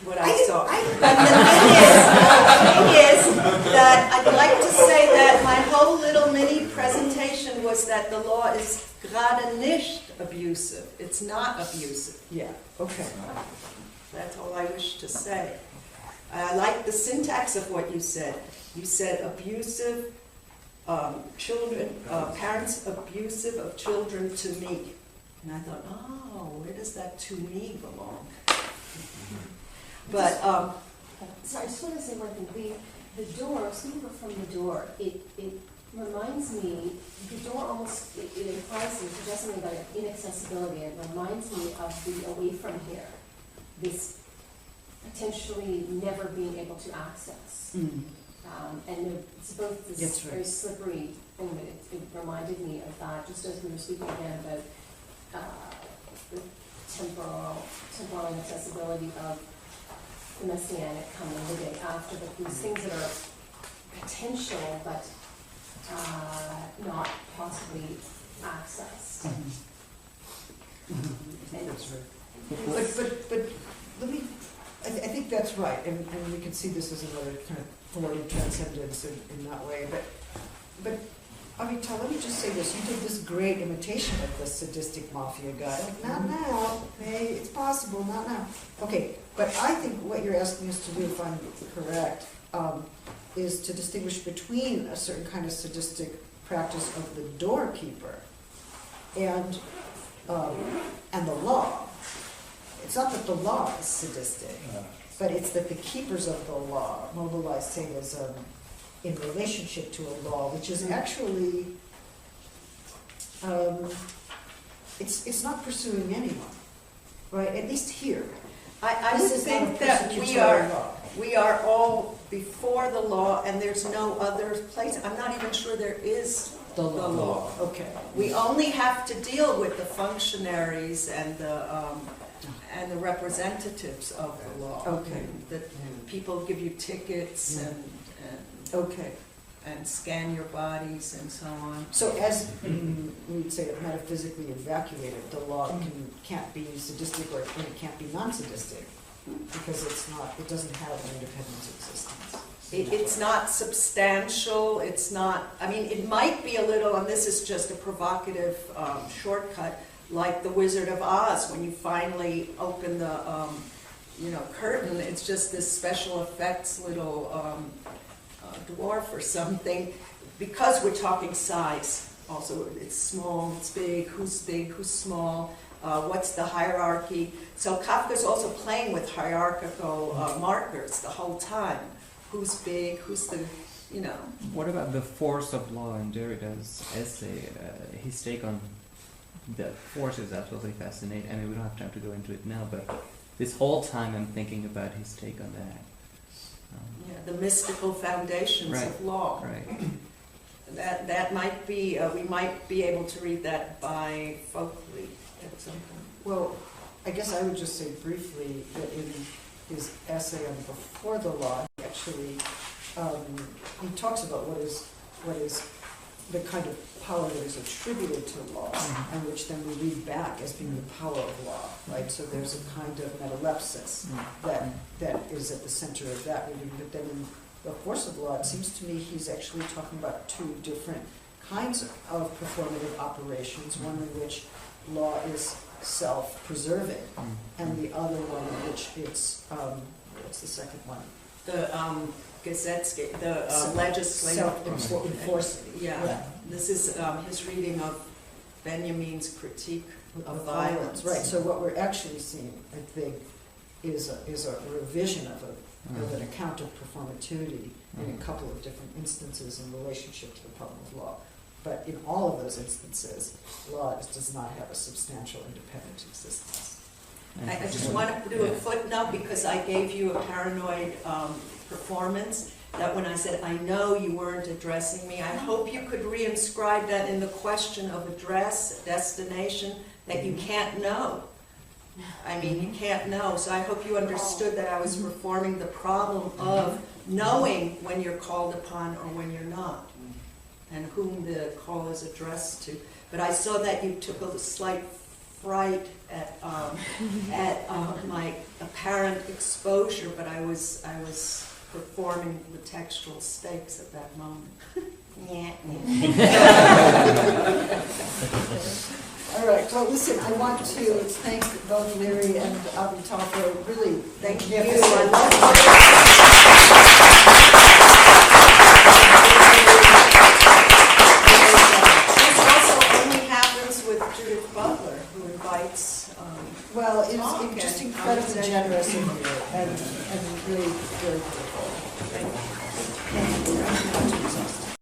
what I saw. I- But the thing is that I'd like to say that my whole little mini presentation was that the law is gerade nicht abusive. It's not abusive. Yeah, okay. That's all I wish to say. I like the syntax of what you said. You said abusive children, parents abusive of children to me. And I thought, oh, where does that to me belong? But, sorry, I just want to say one thing. The door, speaking from the door, it reminds me, the door almost, it implies and suggests something about inaccessibility. It reminds me of the away from here, this potentially never being able to access. And it's both this very slippery thing, but it reminded me of that, just as we were speaking again about the temporal inaccessibility of the Messianic coming the day after, but these things that are potential but not possibly accessed. But let me, I think that's right, and we can see this as another kind of thwarted transcendence in that way, but Avital, let me just say this. You did this great imitation of the sadistic mafia guy. Not now. Hey, it's possible, not now. Okay, but I think what you're asking us to do, if I'm correct, is to distinguish between a certain kind of sadistic practice of the doorkeeper and the law. It's not that the law is sadistic, but it's that the keepers of the law mobilize sadism in relationship to a law, which is actually, it's not pursuing anyone, right? At least here. I would think that we are all before the law, and there's no other place. I'm not even sure there is the law. Okay. We only have to deal with the functionaries and the representatives of the law. Okay. That people give you tickets and Okay. and scan your bodies and so on. So as we would say, metaphysically evacuated, the law can't be sadistic or it can't be non-sadistic because it doesn't have an independent existence. It's not substantial, it's not, I mean, it might be a little, and this is just a provocative shortcut, like the Wizard of Oz, when you finally open the curtain, it's just this special effects little dwarf or something, because we're talking size. Also, it's small, it's big, who's small, what's the hierarchy. So Kafka's also playing with hierarchical markers the whole time. Who's big, who's the, What about the force of law in Derrida's essay? His take on the force is absolutely fascinating. I mean, we don't have time to go into it now, but this whole time I'm thinking about his take on that. The mystical foundations of law. Right. That might be, we might be able to read that by Folkley at some point. Well, I guess I would just say briefly that in his essay on Before the Law, he actually he talks about what is the kind of power that is attributed to law, and which then we read back as being the power of law, right? So there's a kind of metalepsis that is at the center of that reading. But then in The Force of Law, it seems to me he's actually talking about two different kinds of performative operations, one in which law is self-preserving, and the other one in which it's, what's the second one? The Gesetzge, the legislative self-enforcing. Yeah, this is his reading of Benjamin's critique of violence. Right, so what we're actually seeing, I think, is a revision of an account of performativity in a couple of different instances in relationship to the problem of law. But in all of those instances, law does not have a substantial independent existence. I just want to do a footnote because I gave you a paranoid performance, that when I said, I know you weren't addressing me, I hope you could reinscribe that in the question of address, destination, that you can't know. I mean, you can't know. So I hope you understood that I was performing the problem of knowing when you're called upon or when you're not, and whom the call is addressed to. But I saw that you took a slight fright at my apparent exposure, but I was performing the textual stakes at that moment. All right, well, listen, I want to thank both Larry and Avital for really Thank you. magnificent. This also only happens with Judith Butler, who invites. Well, it talk was just and incredibly conversation. generous of you, and really very grateful. Thank you. Thank you. I'm not too exhausted.